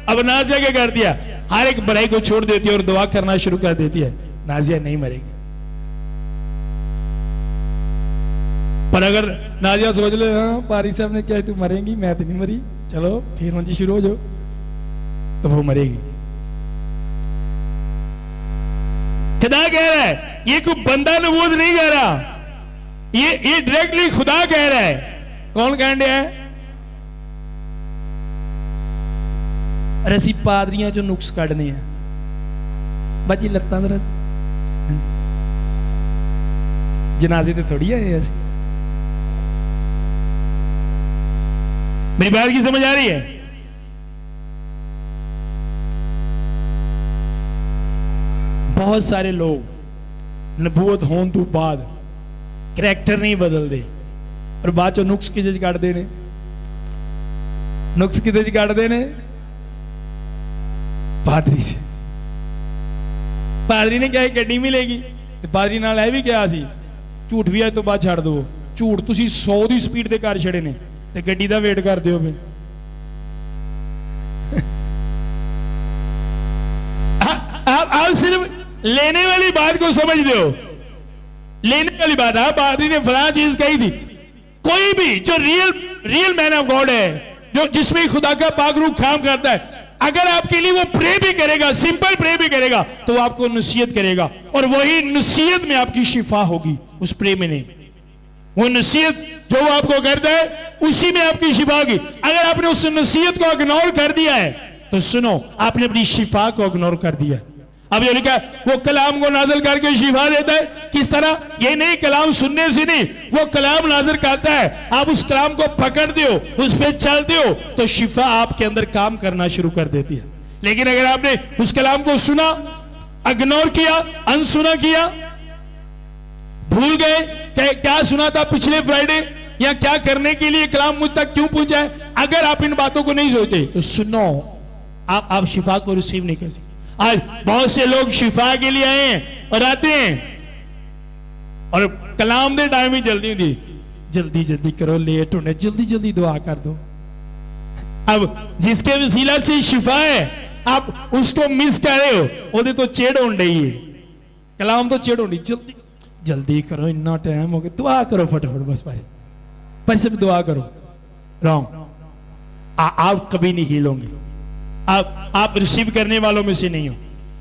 अब नाजिया क्या कर दिया? हर एक बुराई को छोड़ देती है और दुआ करना शुरू कर देती है। नाजिया नहीं मरेगी। पर अगर नाजिया सोच ले हाँ पारी साहब ने क्या तू मरेगी, मैं तो नहीं मरी, चलो फिर मंजी शुरू हो जाओ, तो वो मरेगी। खुदा कह रहा है, ये कोई बंदा नबूवत नहीं कह रहा, ये डायरेक्टली खुदा कह रहा है। कौन कह रहा है? अरे असी पादरियां चो नुक्स कढ़ने हैं, बाजी लत्तां दर्द, जनाजे ते थोड़ी आए ऐसे। मेरी बात की समझ आ रही है? बहुत सारे लोग नबूवत होने तो बाद करैक्टर नहीं बदलते और बाद चो नुक्स किसे कढ़ते ने, नुक्स किसे कढ़ते ने, पादरी से। पादरी ने क्या गड्डी मिलेगी, पादरी नाल है भी क्या सी, झूठ भी अज तो बाद छड़ दो, झूठ तुसी 100 की स्पीड से कर छड़े ने ते गड्डी दा वेट करते हो। आप सिर्फ लेने वाली बात को समझते हो, लेने वाली बात। पादरी ने फलां चीज कही थी। कोई भी जो रियल मैन ऑफ गॉड है, जो जिसमें खुदा का पाक रूह काम करता है, अगर आपके लिए वो प्रे भी करेगा, सिंपल प्रे भी करेगा, तो वो आपको नसीहत करेगा और वही नसीहत में आपकी शिफा होगी, उस प्रे में नहीं। वो नसीहत जो वो आपको करता है उसी में आपकी शिफा होगी। अगर आपने उस नसीहत को इग्नोर कर दिया है तो सुनो, आपने अपनी शिफा को इग्नोर कर दिया है। अब ये लिखा है वो कलाम को नाज़िल करके शिफा देता है। किस तरह? ये नहीं कलाम सुनने से नहीं, वो कलाम नाज़िल करता है, आप उस कलाम को पकड़ते हो, उस पे चलते हो तो शिफा आपके अंदर काम करना शुरू कर देती है। लेकिन अगर आपने उस कलाम को सुना, इग्नोर किया, अनसुना किया, भूल गए क्या सुना था पिछले फ्राइडे, या क्या करने के लिए कलाम मुझ तक क्यों पहुंचा है, अगर आप इन बातों को नहीं सोचते तो सुनो, आप शिफा को रिसीव नहीं कर सकते। आज बहुत से लोग शिफा के लिए आए हैं और आते हैं और कलाम दे टाइम ही जल्दी होती, जल्दी जल्दी करो, लेट होने, जल्दी जल्दी दुआ कर दो। अब जिसके वसीला से शिफा है आप उसको मिस कर रहे हो, ओदे तो चेड़ होने रही है, कलाम तो चेड़ होनी, जल्दी जल्दी करो, इतना टाइम हो गया, दुआ करो फटाफट, बस पर सब दुआ करो। रॉन्ग, आप कभी नहीं हील होंगे। आप रिसीव करने वालों में से नहीं हो।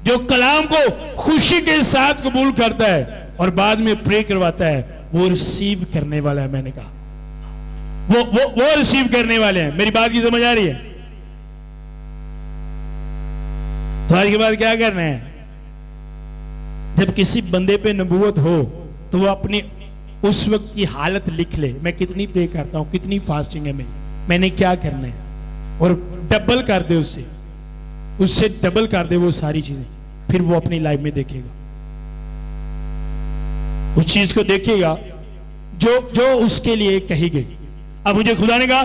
जो कलाम को खुशी के साथ कबूल करता है और बाद में प्रे करवाता है, वो रिसीव करने वाला है। मैंने कहा वो रिसीव करने वाले हैं। मेरी बात की समझ आ रही है? तो आज के बाद क्या करना है? जब किसी बंदे पे नबूवत हो तो वो अपनी उस वक्त की हालत लिख ले, मैं कितनी प्रे करता हूं, कितनी फास्टिंग है मेरी, मैंने क्या करना है, और डबल कर दे, उससे डबल कर दे वो सारी चीजें। फिर वो अपनी लाइफ में देखेगा, उस चीज को देखेगा जो उसके लिए कही गई। अब मुझे खुदा ने कहा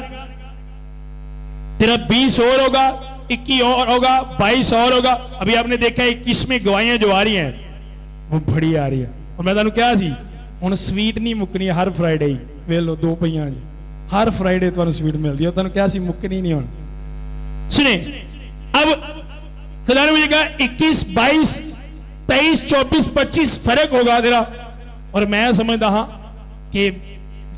तेरा 20 और होगा, 21 और होगा, 22 और होगा। अभी आपने देखा 21 में गवाहियां जो आ रही हैं वो बड़ी आ रही है। और मैं तुहानू क्या सी, हुण स्वीट नहीं मुकनी, हर फ्राइडे ही वे लो 2 पईयां जी, हर फ्राइडे तुहानू स्वीट मिलती है। तुहानू क्या सी, मुकनी नहीं हुण। सुने, अब खुदा ने मुझे कहा 21, 22, 23, 24, 25 फर्क होगा तेरा। और मैं समझदा हाँ कि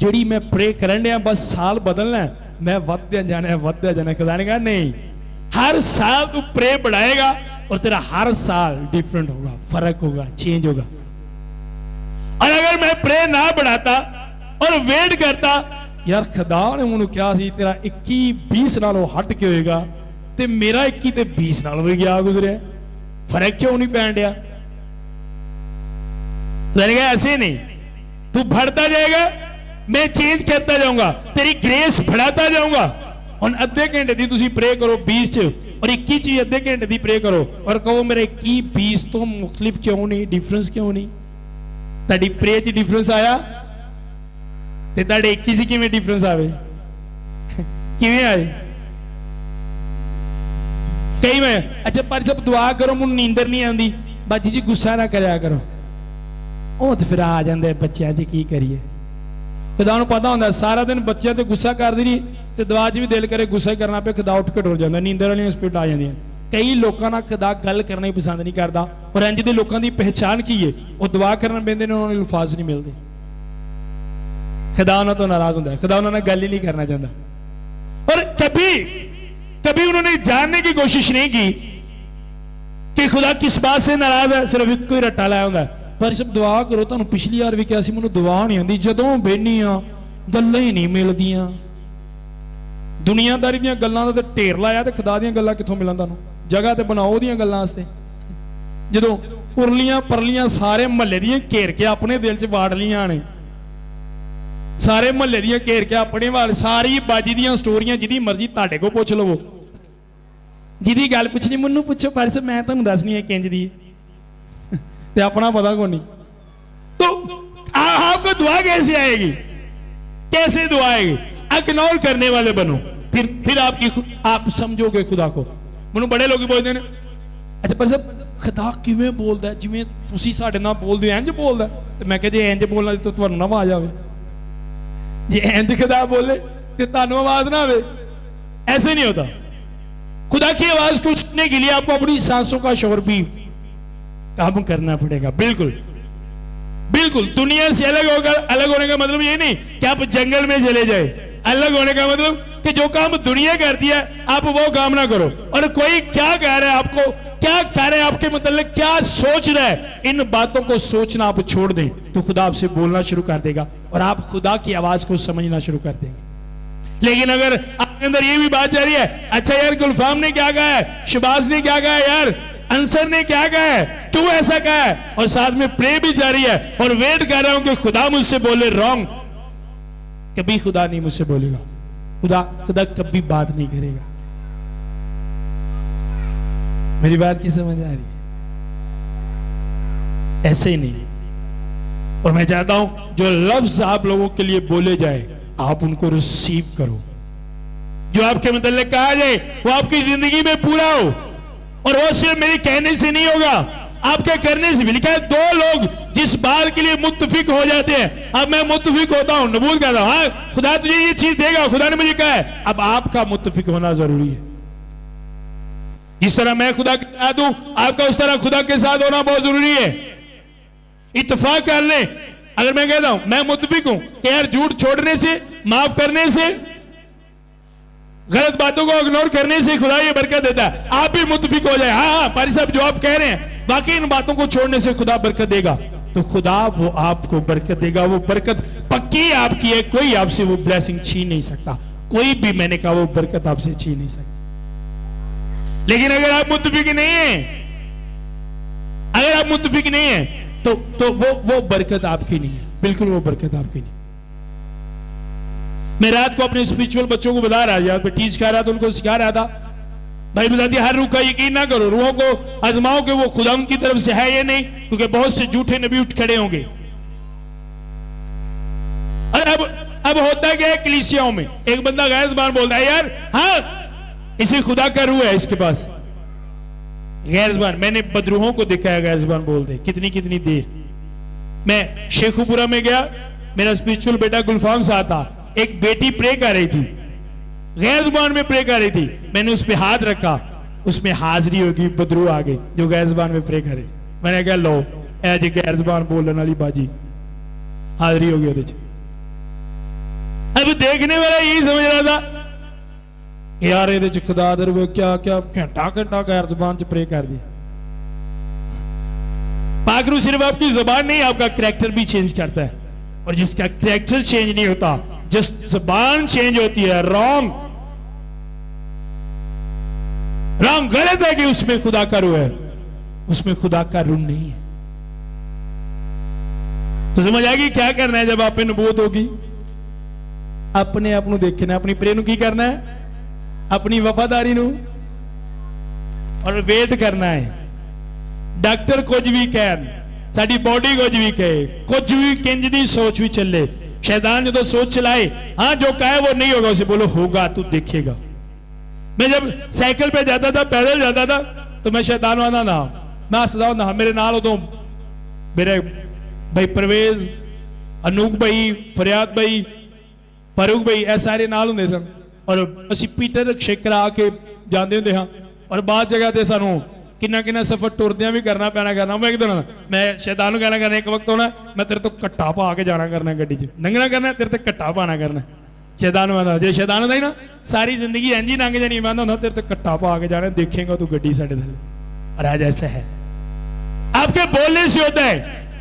जिहड़ी मैं प्रे करन दिया बस साल बदलना है, मैं वधदे जाना। खुदा ने कहा नहीं, हर साल तू प्रे बढ़ाएगा और तेरा हर साल डिफरेंट होगा, फर्क होगा, चेंज होगा। और अगर मैं प्रे ना बढ़ाता और वेट करता, यार खुदा ने मैनू क्या सी तेरा 21-20 नालों हट के होएगा ते मेरा 21 ते 20 नाल भी गया गुजरे, फर्क क्यों नहीं पैन दिया? ऐसे नहीं, तू बढ़ता जाएगा, मैं चेंज करता जाऊंगा, तेरी ग्रेस बढ़ाता जाऊंगा। और अद्धे घंटे दी तुसी प्रे करो 20 च और 21 च अद्धे घंटे दी प्रे करो और कहो मेरे 21-20 तो मुख्तलिफ क्यों नहीं, डिफरेंस क्यों नहीं? ताड़ी प्रे च डिफरेंस आया ते ताड़े 21 च किवें डिफरेंस आवे? किवें आए? कई में अच्छा पर सब दुआ करो मुझे नींदर नहीं आती, बाजी जी गुस्सा ना करया करो, ਉਹ ਤੇ ਫਿਰ ਆ ਜਾਂਦੇ ਬੱਚਿਆਂ 'ਚ ਕੀ ਕਰੀਏ। ਖੁਦਾ ਨੂੰ ਪਤਾ ਹੁੰਦਾ ਸਾਰਾ ਦਿਨ ਬੱਚਿਆਂ ਤੇ ਗੁੱਸਾ ਕਰਦੀ ਰਹੀ ਤੇ ਦੁਆ 'ਚ ਵੀ ਦਿਲ ਕਰੇ ਗੁੱਸਾ ਹੀ ਕਰਨਾ ਪਏ, ਖੁਦਾ ਉੱਠ ਕੇ ਟੁਰ ਜਾਂਦਾ, ਨੀਂਦਰ ਵਾਲੀਆਂ ਸਪਿਰਟ ਆ ਜਾਂਦੀਆਂ। ਕਈ ਲੋਕਾਂ ਨਾਲ ਖੁਦਾ ਗੱਲ ਕਰਨਾ ਹੀ ਪਸੰਦ ਨਹੀਂ ਕਰਦਾ ਔਰ ਇੰਜ ਦੇ ਲੋਕਾਂ ਦੀ ਪਹਿਚਾਣ ਕੀ ਹੈ? ਉਹ ਦੁਆ ਕਰਨ ਪੈਂਦੇ ਨੇ, ਉਹਨਾਂ ਨੂੰ ਅਲਫਾਜ਼ ਨਹੀਂ ਮਿਲਦੇ, ਖੁਦਾ ਉਹਨਾਂ ਤੋਂ ਨਾਰਾਜ਼ ਹੁੰਦਾ, ਖੁਦਾ ਉਹਨਾਂ ਨਾਲ ਗੱਲ ही नहीं करना चाहता। और कभी उन्होंने जानने की कोशिश नहीं की कि खुदा किस बात से नाराज है, सिर्फ एक ही रट्टा लाया होगा। पर सब दुआ करो, तुहानू पिछली बार भी कहा सी मैनू दुआ नहीं आती, जदों बेहनी आ गल्लां ही नहीं मिलदियां, दुनियादारी दीयां गल्लां दा ते ढेर लाया ते खुदा दीयां गल्लां कित्थों मिलन? तुहानू जगह ते बनाओ ओहदियां गल्लां वास्ते। जदों उरलियां परलियां सारे महल्ले दीयां घेर के अपने दिल च वाड़ लियां ने, सारे महल्ले दीयां घेर के अपने वाल, सारी बाजी दीयां स्टोरियां जिहदी मर्जी तुहाडे कोल पुछ लवो, जिहदी गल पुछनी मैनू पुछो, पर मैं तुहानू दसनी है किंज दी। तो अपना पता को नहीं, तो आपको दुआ कैसे आएगी? कैसे दुआ आएगी? एक्नॉल करने वाले बनो, फिर आप समझोगे खुदा को। मैनू बड़े लोग बोलते हैं, अच्छा पर सब खुदा किवें बोलदा है? जिवें तुसीं साडे नाल बोलदे इंज बोलदा। तो मैं कह, जे इंज बोलना तो तुहानू ना आवाज आवे, जे इंज खुदा बोले तो तुहानू आवाज ना आवे। ऐसे नहीं होता। खुदा की आवाज को सुनने के लिए आपको अपनी सांसों का शोर भी काम करना पड़ेगा। बिल्कुल बिल्कुल। दुनिया से अलग होने का मतलब ये नहीं कि आप जंगल में चले जाए। अलग होने का मतलब कि जो काम दुनिया करती है आप वो काम ना करो। और कोई क्या कह रहा है आपको, क्या कह रहे हैं आपके मतलब, क्या सोच रहा है, इन बातों को सोचना आप छोड़ दें तो खुदा आपसे बोलना शुरू कर देगा और आप खुदा की आवाज को समझना शुरू कर देंगे। लेकिन अगर आपके अंदर ये भी बात जा रही है, अच्छा यार गुलफाम ने क्या कहा है, शबाज ने क्या कहा है, यार अंसर ने क्या कहा है, तू ऐसा कहा है, और साथ में प्रे भी जारी है और वेट कर रहा हूं कि खुदा मुझसे बोले, रॉन्ग। कभी खुदा नहीं मुझसे बोलेगा। खुदा कभी बात नहीं करेगा। मेरी बात की समझ आ रही? ऐसे ही नहीं। और मैं चाहता हूं जो लफ्ज आप लोगों के लिए बोले जाए आप उनको रिसीव करो। जो आपके मतलब कहा जाए वो आपकी जिंदगी में पूरा हो। और वो सिर्फ मेरे कहने से नहीं होगा, आपके करने से भी। लिखा है दो लोग जिस बात के लिए मुत्तफिक हो जाते हैं। अब मैं मुत्तफिक होता हूं, नबूद करता हूं, हाँ खुदा तुझे ये चीज देगा, खुदा ने मुझे कहा है। अब आपका मुत्तफिक होना जरूरी है। जिस तरह मैं खुदा के साथ हूं, आपका उस तरह खुदा के साथ होना बहुत जरूरी है। इत्तेफाक कर ले। अगर मैं कहता हूं मैं मुत्तफिक हूं कि यार झूठ छोड़ने से, माफ करने से, गलत बातों को इग्नोर करने से खुदा ये बरकत देता है, आप भी मुत्तफिक हो जाए। हाँ पारी साहब जो आप कह रहे हैं, बाकी इन बातों को छोड़ने से खुदा बरकत देगा, तो खुदा वो आपको बरकत देगा। वो बरकत पक्की आपकी है, कोई आपसे वो ब्लेसिंग छीन नहीं सकता। कोई भी, मैंने कहा, वो बरकत आपसे छीन नहीं सकता। लेकिन अगर आप मुत्तफिक नहीं है, अगर आप मुत्तफिक नहीं है तो वो बरकत आपकी नहीं है। बिल्कुल वो बरकत आपकी नहीं। मैं रात को अपने स्पिरिचुअल बच्चों को बता रहा था, टीच कर रहा था, उनको सिखा रहा था, भाई बताती हर रूह का यकीन ना करो, रूहों को आजमाओ कि वो खुदा उनकी तरफ से है या नहीं, क्योंकि बहुत से झूठे नबी उठ खड़े होंगे। और अब होता क्या है, कलीसियाओं में एक बंदा गैर ज़बान बोलता है, यार हाँ इसे खुदा का रूह है इसके पास। गैर ज़बान, मैंने बदरूहों को देखा है गैर ज़बान बोलते कितनी कितनी देर। मैं शेखुपुरा में गया, मेरा स्पिरिचुअल बेटा गुलफाम साथ था, एक बेटी प्रे कर रही थी, गैर ज़बान में प्रे कर रही थी। मैंने उस पर हाथ रखा, उसमें हाजिरी होगी, बदरू आ गई जो गैर ज़बान में प्रे करे। मैंने कहा लो एज गैर ज़बान बोलने वाली बाजी हाजिरी होगी ਉਹਦੇ ਚ। अब देखने वाला यही समझ रहा था यार ये खुदा दर वो क्या क्या घंटा घंटा गैर ज़बान च प्रे कर दिया। पाकरू सिर्फ आपकी ज़बान नहीं, आपका कैरेक्टर भी चेंज करता है। और जिसका कैरेक्टर चेंज नहीं होता, जस्ट ज़बान चेंज होती है, रॉन्ग। रॉन्ग गलत है कि उसमें खुदा का रूह है, उसमें खुदा का रूह नहीं है। तो समझ आएगी क्या करना है जब आप पे नबूवत होगी। अपने आप नूं देखना, अपनी प्रे नूं की करना है, अपनी वफादारी नूं, और वेट करना है। डॉक्टर कुछ भी कहन, साडी बॉडी कुछ भी कहे, कुछ भी किंज दी सोच भी चले, शैतान जो सोच चलाए, हाँ जो कहे वो नहीं होगा, उसे बोलो होगा, तू देखेगा। मैं जब साइकिल पे जाता था, पैदल जाता था, तो मैं शैतान वाला ना, मैं हसदा ना, मेरे नाल उदों मेरे भाई परवेज, अनूप भाई, फरियाद भाई, फारूक भाई, ए सारे नाल हुंदे सन। और असी पीटर रिक्शे करा के जाते होंगे हाँ। और बाद जगह ते सानू किन्ना किन्ना सफर टुरदियां भी करना पैना करना। मैं एक दिन मैं शैतान नूं कहना करना, एक वक्त होना मैं तेरे तो कट्टा पा के जाना करना, गड्डी च लंघना करना, तेरे ते कट्टा पाना करना। शैतान आंदा जे शैतान होंदा ही ना सारी जिंदगी इंज ही लंघ जानी, मैं होंदा तेरे ते कट्टा पा के जाना, देखेगा तू गड्डी साडे थल्ले। और आज ऐसा है, आपके बोलने से होता है।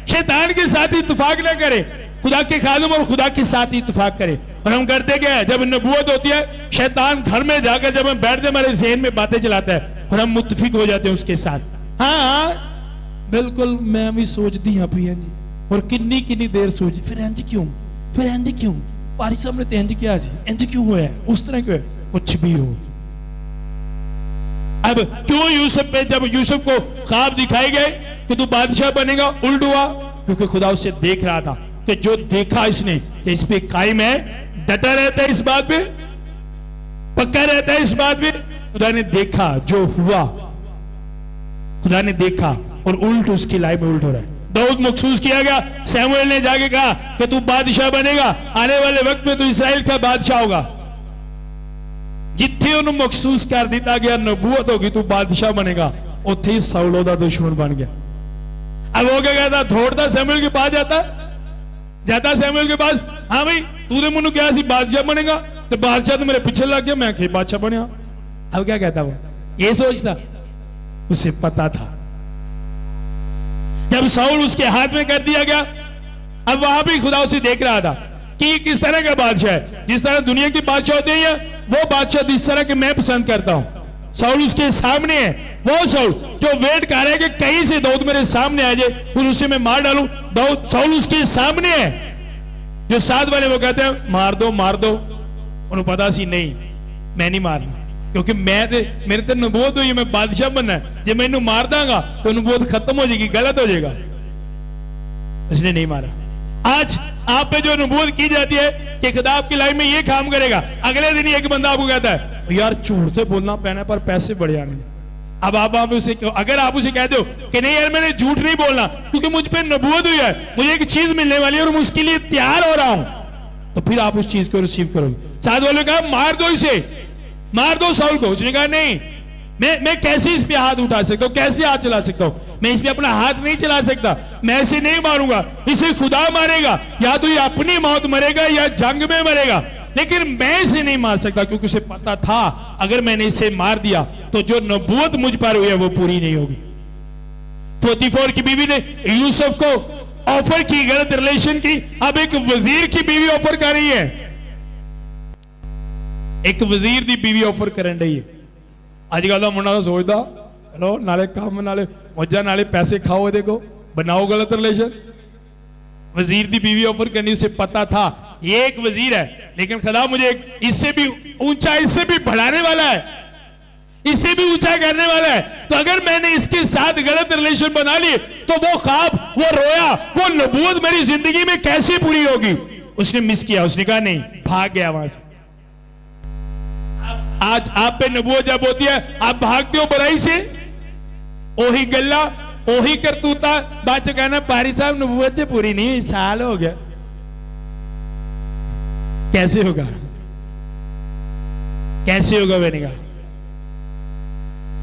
शैतान के साथ इत्तेफाक ना करे, खुदा के खादिम और खुदा के साथ इत्तेफाक करे। और हम करते क्या है, जब नबूवत होती है, शैतान घर में जाकर जब हम बैठते हमारे ज़हन में बातें चलाता है और हम मुत्तफिक हो जाते हैं उसके साथ। हाँ हाँ बिल्कुल, मैं भी सोचती हाँ भी जी, और किन्नी किन्नी देर सोची, फिर इंज क्यों, फिर इंज क्यों, पारी साहब ने तो इंज किया जी, इंज क्यों होया, उस तरह क्यों, कुछ भी हो। अब क्यों यूसुफ पे जब यूसुफ को ख्वाब दिखाए गए कि तू बादशाह बनेगा, उल्ट हुआ, क्योंकि खुदा उससे देख रहा था कि जो देखा इसने कि इस पे कायम है, डटा रहता है इस बात पे, पक्का रहता है इस बात पे। खुदा ने देखा, जो हुआ खुदा ने देखा, और उल्ट उसकी लाइफ में उल्ट हो रहा है। दाऊद मखसूस किया गया, सैमुएल ने जाके कहा कि तू बादशाह बनेगा, आने वाले वक्त में तू इसराइल का बादशाह होगा। जिथे उन्होंने मखसूस कर दिया गया नबूवत होगी तू बादशाह बनेगा, उत्थे ही साउल दा दुश्मन बन गया। अब वो क्या कहता, दौड़ता सैमुएल के पास जाता सैमुएल के पास, हाँ भाई तूने मुझे क्या सी बादशाह बनेगा, तो बादशाह तो मेरे पीछे लग गया, मैं कि बादशाह बने। अब क्या कहता वो, ये सोचता, उसे पता था जब साउल उसके हाथ में कर दिया गया, अब वहां भी खुदा उसे देख रहा था कि ये किस तरह का बादशाह है। जिस तरह दुनिया के बादशाह होते हैं वो बादशाह जिस तरह के मैं पसंद करता हूं। साउल उसके सामने है, वो साउल जो वेट कर रहा है कि कहीं से दाऊद मेरे सामने आ जाए और उसे मैं मार डालूं। दाऊद साउल उसके सामने है, जो साथ वाले वो कहते हैं मार दो उन्हें पता सी नहीं मैं नहीं मारना, क्योंकि मेरे तो नबूवत हुई है, मैं बादशाह बनना है, जब मैं इन्हें मार दांगा तो नबूवत खत्म हो जाएगी, गलत हो जाएगा। उसने नहीं मारा। आज आप पे जो नबूवत की जाती है कि खुदा आपकी लाइफ में ये काम करेगा, अगले दिन ही एक बंदा आपको कहता है यार झूठ से बोलना पैना पर पैसे बढ़िया नहीं। अब आप उसे, अगर आप उसे कहते हो कि नहीं यार मैंने झूठ नहीं बोलना क्योंकि मुझ पे नबूवत हुई है, मुझे एक चीज मिलने वाली है और मैं उसके लिए तैयार हो रहा हूं, तो फिर आप उस चीज को रिसीव करोगे। साथ वाले कहा मार दो इसे, मार दो साउल को। उसने कहा नहीं, मैं कैसे इस पे हाथ उठा सकता हूं, कैसे हाथ चला सकता हूं, मैं इस पे अपना हाथ नहीं चला सकता, मैं इसे नहीं मारूंगा, इसे खुदा मारेगा, या तो ये अपनी मौत मरेगा या जंग में मरेगा, लेकिन मैं इसे नहीं मार सकता, क्योंकि उसे पता था अगर मैंने इसे मार दिया तो जो नबूवत मुझ पर हुई है वो पूरी नहीं होगी। 44 की बीवी ने यूसुफ को ऑफर की, गलत रिलेशन की, अब एक वजीर की बीवी ऑफर कर रही है, एक वजीर की बीवी ऑफर करन रही है। अजकल का मुंडा सोचता चलो नाले काम नाले मौजा नाले पैसे खाओ, देखो बनाओ गलत रिलेशन। वजीर की बीवी ऑफर करनी, उसे पता था ये एक वजीर है, लेकिन खुदा मुझे इससे भी ऊंचा, इससे भी बढ़ाने वाला है, इससे भी ऊंचा करने वाला है, तो अगर मैंने इसके साथ गलत रिलेशन बना लिए तो वो ख्वाब, वो रोया, वो नबूवत मेरी जिंदगी में कैसे पूरी होगी। उसने मिस किया, उसने कहा नहीं, भाग गया वहां से। आज आप पे नबूवत जब होती है आप भागते हो बुराई से, ओही गल्ला ओही करतूता, बाद च कहना पारी साहब नबूवत पूरी नहीं हुई, साल हो गया। कैसे होगा, कैसे होगा? मैंने कहा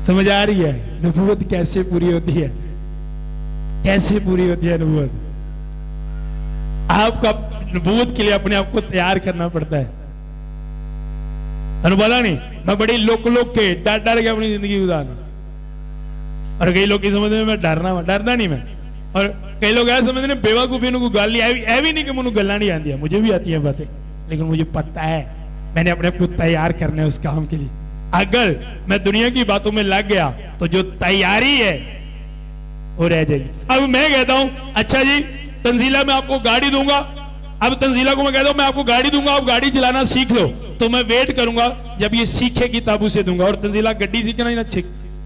समझ आ रही है नबूवत कैसे पूरी होती है, कैसे पूरी होती है नबूवत। आपको नबूवत के लिए अपने आप को तैयार करना पड़ता है। बोला नहीं मैं बड़ी लोक के डर के अपनी जिंदगी गुजारना, और कई लोग समझते हैं मैं डरना नहीं मैं, और कई लोग ऐसा समझते हैं बेवकूफी को गल नहीं, भी नहीं कि मुझे गल्ला नहीं आती, मुझे भी आती है बातें, लेकिन मुझे पता है मैंने अपने आप को तैयार करना है उस काम के लिए। अगर मैं दुनिया की बातों में लग गया तो जो तैयारी है वो रह जाएगी। अब मैं कहता हूं अच्छा जी तंजीला मैं आपको गाड़ी दूंगा, अब तंजीला को मैं कहता हूं मैं आपको गाड़ी दूंगा, आप गाड़ी चलाना सीख लो, तो मैं वेट करूंगा जब ये सीखेगी तब उसे दूंगा। और तंजीला गड्डी सीखना ही ना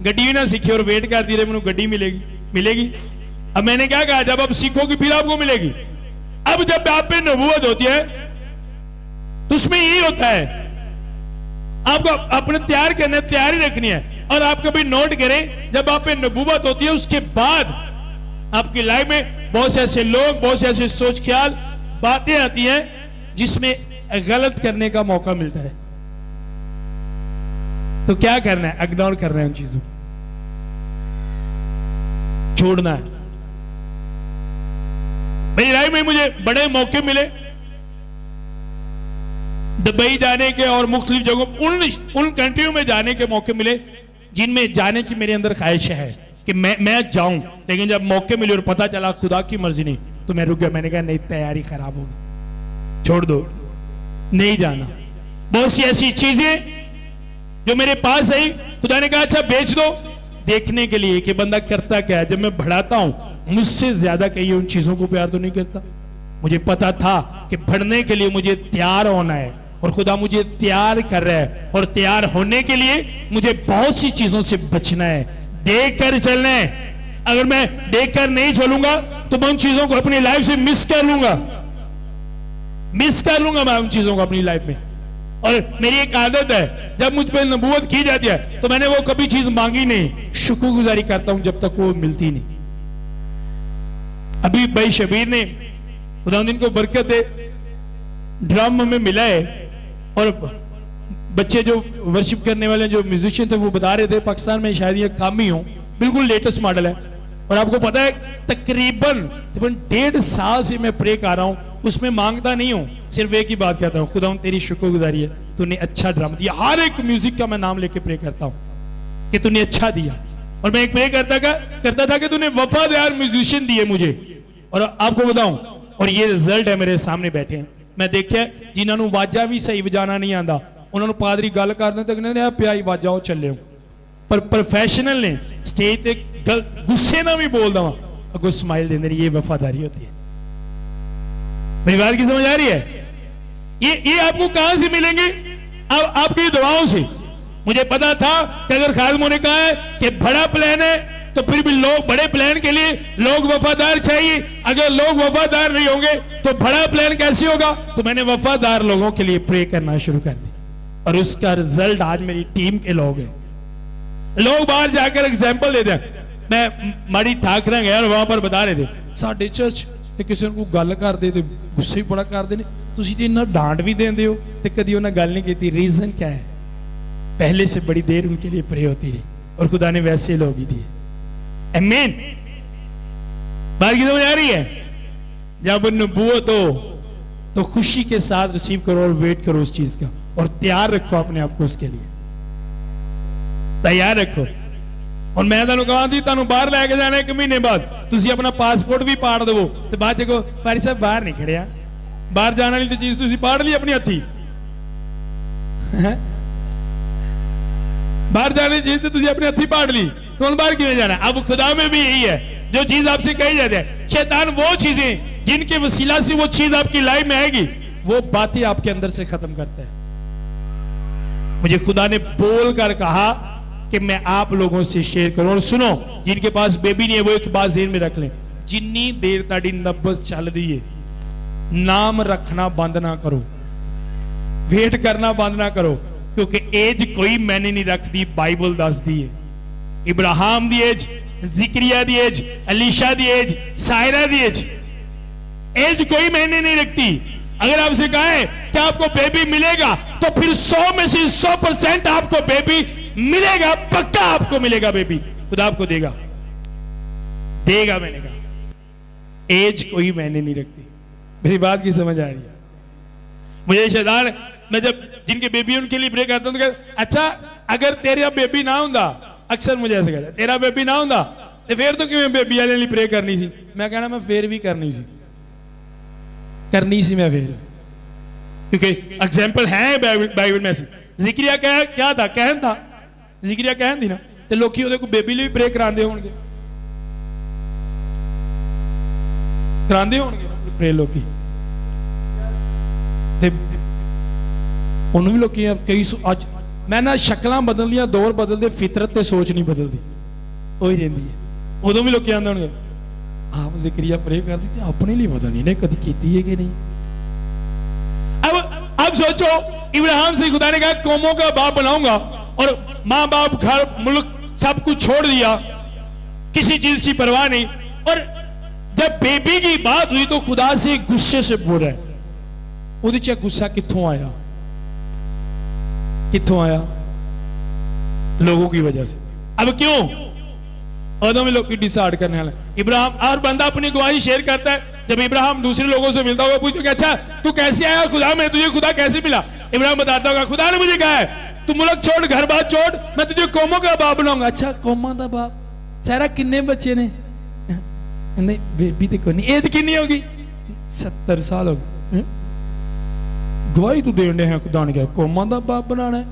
गड्डी भी ना सीखे और वेट करती रहे मुझे गड्डी मिलेगी। अब मैंने क्या कहा जब आप सीखोगे फिर आपको मिलेगी। अब जब आप पे नबूवत होती है तो उसमें यही होता है आपको अपने तैयार करना, तैयारी रखनी है। और आप कभी नोट करें जब आप पे नबूवत होती है उसके बाद आपकी लाइफ में बहुत से ऐसे लोग, बहुत से ऐसे सोच ख्याल, बातें आती हैं जिसमें गलत करने का मौका मिलता है। तो क्या करना है? इग्नोर करना है, उन चीजों छोड़ना है। मेरी लाइफ में मुझे बड़े मौके मिले दुबई जाने के और मुख्तलिफ जगहों उन कंट्रियों में जाने के मौके मिले जिनमें जाने की मेरे अंदर ख्वाहिश है कि मैं जाऊं, लेकिन जब मौके मिले और पता चला खुदा की मर्जी नहीं तो मैं रुक गया। मैंने कहा नहीं, तैयारी खराब होगी, छोड़ दो, नहीं जाना। बहुत सी ऐसी चीजें जो मेरे पास आई, खुदा ने कहा अच्छा बेच दो, देखने के लिए कि बंदा करता क्या है। जब मैं बढ़ाता हूं मुझसे ज्यादा कहीं उन चीजों को प्यार तो नहीं करता। मुझे पता था कि बढ़ने के लिए मुझे तैयार होना है और खुदा मुझे तैयार कर रहा है, और तैयार होने के लिए मुझे बहुत सी चीजों से बचना है, देख कर चलना है। अगर मैं देखकर नहीं चलूंगा तो मैं उन चीजों को अपनी लाइफ से मिस कर लूंगा मैं उन चीजों को अपनी लाइफ में। और मेरी एक आदत है, जब मुझ पर नबूवत की जाती है तो मैंने वो कभी चीज मांगी नहीं, शुक्रगुजारी करता हूं जब तक वो मिलती नहीं। अभी भाई शबीर ने खुदावंद को बरकत दे, ड्रम हमें मिला है, और बच्चे जो वर्शिप करने वाले जो म्यूजिशियन थे वो बता रहे थे पाकिस्तान में शायद ये काम ही हो, बिल्कुल लेटेस्ट मॉडल है। और आपको पता है तकरीबन 1.5 साल से मैं प्रे कर रहा हूं, उसमें मांगता नहीं हूं, सिर्फ एक ही बात कहता हूं, खुदा तेरी शुक्रगुजारी है, तूने अच्छा ड्रम दिया। हर एक म्यूजिक का मैं नाम लेके प्रे करता हूं कि तूने अच्छा दिया। और मैं एक प्रे करता था कि तूने वफादार म्यूजिशियन दिए मुझे। और आपको बताऊं, और ये रिजल्ट है, मेरे सामने बैठे हैं, मैं देखा जिन्होंने वाजा भी सही बजाना नहीं आता, उन्होंने पादरी गल करने तक नहीं प्याई वाजा वो चले, पर प्रोफेशनल ने स्टेज पे गुस्से ना भी बोल दवा अगो स्माइल देने, ये वफादारी होती है। मेरी बात की समझ आ रही है? ये आपको कहां से मिलेंगे? अब आपकी दुआओं से। मुझे पता था कि अगर खादिमों ने कहा है कि बड़ा प्लान है तो फिर भी लोग, बड़े प्लान के लिए लोग वफादार चाहिए। अगर लोग वफादार नहीं होंगे तो बड़ा प्लान कैसे होगा? तो मैंने वफादार लोगों के लिए प्रे करना शुरू कर दिया, और उसका रिजल्ट आज मेरी टीम के लोग हैं। लोग बाहर जाकर एग्जाम्पल देते हैं। मैं माड़ी ठाकरा गया और वहां पर बता रहे थे साडे चर्च ते किसी को गल करदे ते गुस्से भी बड़ा करते हैं, तुसीं ते इन्ना डांट भी देंदे हो ते कदी उन्हें गल नहीं की। रीजन क्या है? पहले से बड़ी देर उनके लिए प्रे होती रही और खुदा ने वैसे लोग ही दिए। आमीन। बात की समझ आ रही है? जब नबूवत हो तो खुशी के साथ रिसीव करो और वेट करो उस चीज का, और तैयार रखो अपने आप को उसके लिए, तैयार रखो। और मैं तुहानू कहा थी तुहानू बाहर लैके जाना 1 महीने बाद, तुसी अपना पासपोर्ट भी पाड़ दवो तो बाद को पारी साहब बाहर नहीं खड़िया, बाहर जाने वाली तो चीज तुसी पाड़ ली अपनी हथी, बाहर जाने की चीज तो तुसी अपने हथी पाड़ ली, तो हम बाहर क्यों जाना? अब खुदा में भी यही है, जो चीज आपसे कही जाती है, शैतान वो चीजें जिनके वसीला से वो चीज आपकी लाइफ में आएगी, वो बातें आपके अंदर से खत्म करता है। मुझे खुदा ने बोल कर कहा कि मैं आप लोगों से शेयर करूं। और सुनो, जिनके पास बेबी नहीं है वो एक बात ज़हन में रख लें, जिन्नी देर ताड़ी नब्बस चल रही है, नाम रखना बंद ना करो, वेट करना बंद ना करो, क्योंकि एज कोई मैंने नहीं रखती, बाइबल दसदी है। इब्राहिम दी एज, जिक्रिया दी एज, अलीशा दी एज, सायरा दी एज, एज कोई मैंने नहीं रखती। अगर आपसे कहा है कि आपको बेबी मिलेगा तो फिर 100 में से 100% आपको बेबी मिलेगा, पक्का आपको मिलेगा बेबी, खुदा आपको देगा, देगा। मैंने कहा एज कोई मैंने नहीं रखती। मेरी बात की समझ आ रही है? मुझे शैतान, मैं जब जिनके बेबी उनके लिए प्रे करता हूं तो अच्छा अगर तेरा बेबी ना होता, अक्सर मुझे ऐसे कहता है तेरा बेबी ना होता तो फिर तो क्यों बेबी वाले लिए प्रे करनी सी? मैं कहना मैं फिर भी करनी सी मैं फिर, क्योंकि एग्जाम्पल है बाइबल में से। जिक्रिया क्या था? कहन था, जिक्रिया कहन थी ना, तो लोग को बेबी लिए भी प्रे कराते होंगे, प्रे लोग भी लोग कई अज मैं ना शक्ल बदल दिया, दौर बदलते, फितरत ते सोच नहीं बदलती, वही रही है। उदों भी लोग आते होंगे आप जिक्रिया प्रे कर दी, अपने लिए पता नहीं कभी की है कि नहीं। अब सोचो, इब्राहिम से खुदा ने कहा कौमों का बाप बनाऊंगा, और मां बाप, घर, मुल्क सब कुछ छोड़ दिया, किसी चीज की परवाह नहीं। और जब बेबी की बात हुई तो खुदा से गुस्से से बोल रहा है, उहदे च गुस्सा कित्थों आया? कित्थों आया? लोगों की वजह से। अब क्यों? उदों में लोग डिसाइड करने वाले। इब्राहिम और बंदा अपनी गवाही शेयर करता है, जब इब्राहिम दूसरे लोगों से मिलता हुआ पूछता, अच्छा तू कैसे आया खुदा में, तुझे खुदा कैसे मिला? इब्राहिम बताता होगा खुदा ने मुझे कहा है तू मुल्क छोड़, घर बार छोड़, मैं तुझे कौमों का बाप बनाऊंगा। अच्छा कौमों का बाप? सारा किन्ने बच्चे ने? नहीं बेबी तो कोई नहीं। एज किन्नी होगी? 70 साल हो गए। गवाही तू देने हैं, खुदा ने कहा कौमों का बाप बनाना है,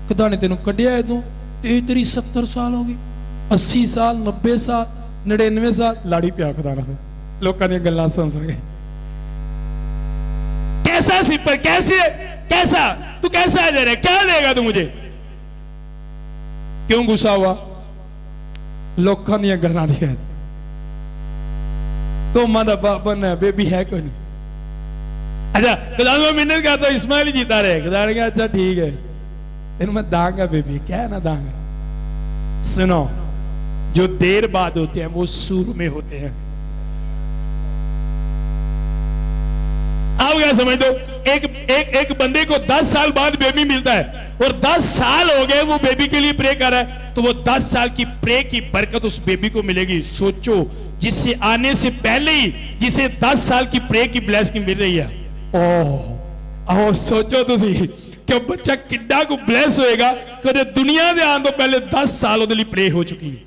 खुदा ने तेन कढ़िया इदों, तेरी 70 साल हो गई, 80 साल, 90 साल, 99 साल, लाड़ी पिया खुदा ना। लोगों दी गल्लां सुन के कैसा सिपर, कैसा तू कैसा आ जा रहा है, क्या देगा तू मुझे? क्यों गुस्सा हुआ? लोगों दी गल्लां दी तो मादा बाप ने बेबी है कोई नहीं। अच्छा खुदा को मिन्नत का तो इस्माइल जीता रहे। खुदा ने कहा अच्छा ठीक है, इन मैं दांगा बेबी, क्या है ना दांगा। सुनो, जो देर बाद होते हैं वो शुरू में होते हैं। आप क्या समझ दो, एक बंदे को 10 साल बाद बेबी मिलता है और 10 साल हो गए वो बेबी के लिए प्रे कर रहा है, तो वो 10 साल की प्रे की बरकत उस बेबी को मिलेगी। सोचो, जिससे आने से पहले ही जिसे 10 साल की प्रे की ब्लेसिंग मिल रही है। ओह सोचो तुसी कि बच्चा किड्डा को ब्लेस होएगा कदे दुनिया दे आने तो पहले 10 साल ਉਹਦੇ ਲਈ प्रे हो चुकी है।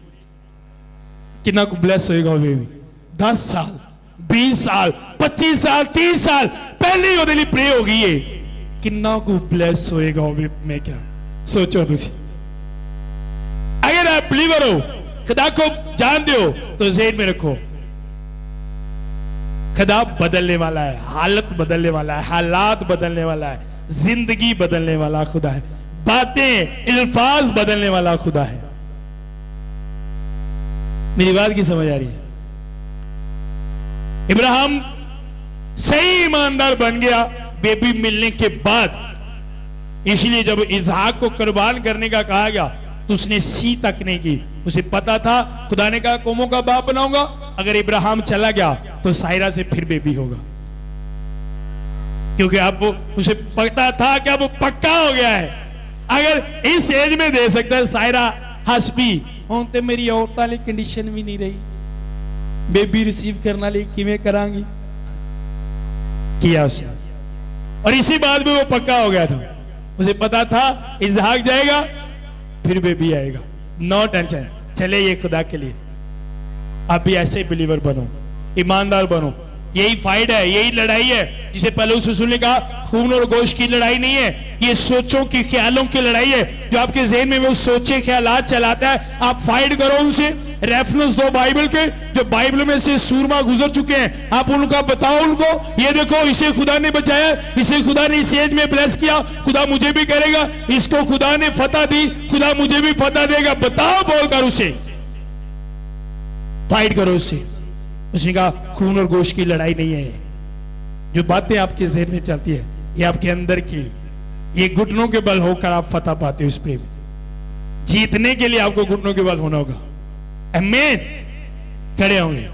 कितना को ब्लेस होएगा वो बेबी? 10 साल 20 साल 25 साल 30 साल पहले ही ਉਹਦੇ ਲਈ प्रे हो गई है। कितना को ब्लेस होएगा वो बेबी? मैं क्या सोचो तुसी। अगर आप बिलीवर हो, खुदा को जानते हो, तो ज़हन में रखो खुदा बदलने वाला है, हालत बदलने वाला है, हालात बदलने वाला है, जिंदगी बदलने वाला खुदा है, बातें अल्फाज बदलने वाला खुदा है। मेरी बात की समझ आ रही है? इब्राहिम सही ईमानदार बन गया बेबी मिलने के बाद। इसलिए जब इसहाक को कुर्बान करने का कहा गया तो उसने सी तक नहीं की। उसे पता था खुदा ने कहा कौमों का बाप बनाऊंगा। अगर इब्राहिम चला गया तो सायरा से फिर बेबी होगा, क्योंकि अब वो उसे पता था कि अब वो पक्का हो गया है। अगर इस एज में दे सकता है सायरा हसबी हूं तो मेरी औरत वाली कंडीशन भी नहीं रही, बेबी रिसीव करने लिए किवें करांगी, किया उसने। और इसी बात में वो पक्का हो गया था। उसे पता था इसहाक जाएगा फिर बेबी आएगा, नो टेंशन। चले ये खुदा के लिए। आप भी ऐसे बिलीवर बनो, ईमानदार बनो। यही फाइट है, यही लड़ाई है जिसे पौलुस रसूल ने कहा खून और गोश्त की लड़ाई नहीं है, ये सोचों की ख्यालों की लड़ाई है। जो आपके ज़हन में वो सोचे ख्यालात चलाता है, आप फाइट करो उनसे। रेफरेंस दो बाइबल के, जो बाइबल में से सूरमा गुजर चुके हैं, आप उनका बताओ उनको, ये देखो इसे खुदा ने बचाया, इसे खुदा ने इस एज में ब्लेस किया, खुदा मुझे भी करेगा, इसको खुदा ने फतह दी, खुदा मुझे भी फतह देगा। बताओ बोलकर उसे फाइट करो उससे। उसने कहा खून और गोश्त की लड़ाई नहीं है। जो बातें आपके ज़हन में चलती है ये आपके अंदर की, ये घुटनों के बल होकर आप फतह पाते हो। इस प्रेम जीतने के लिए आपको घुटनों के बल होना होगा। आमीन। खड़े होंगे।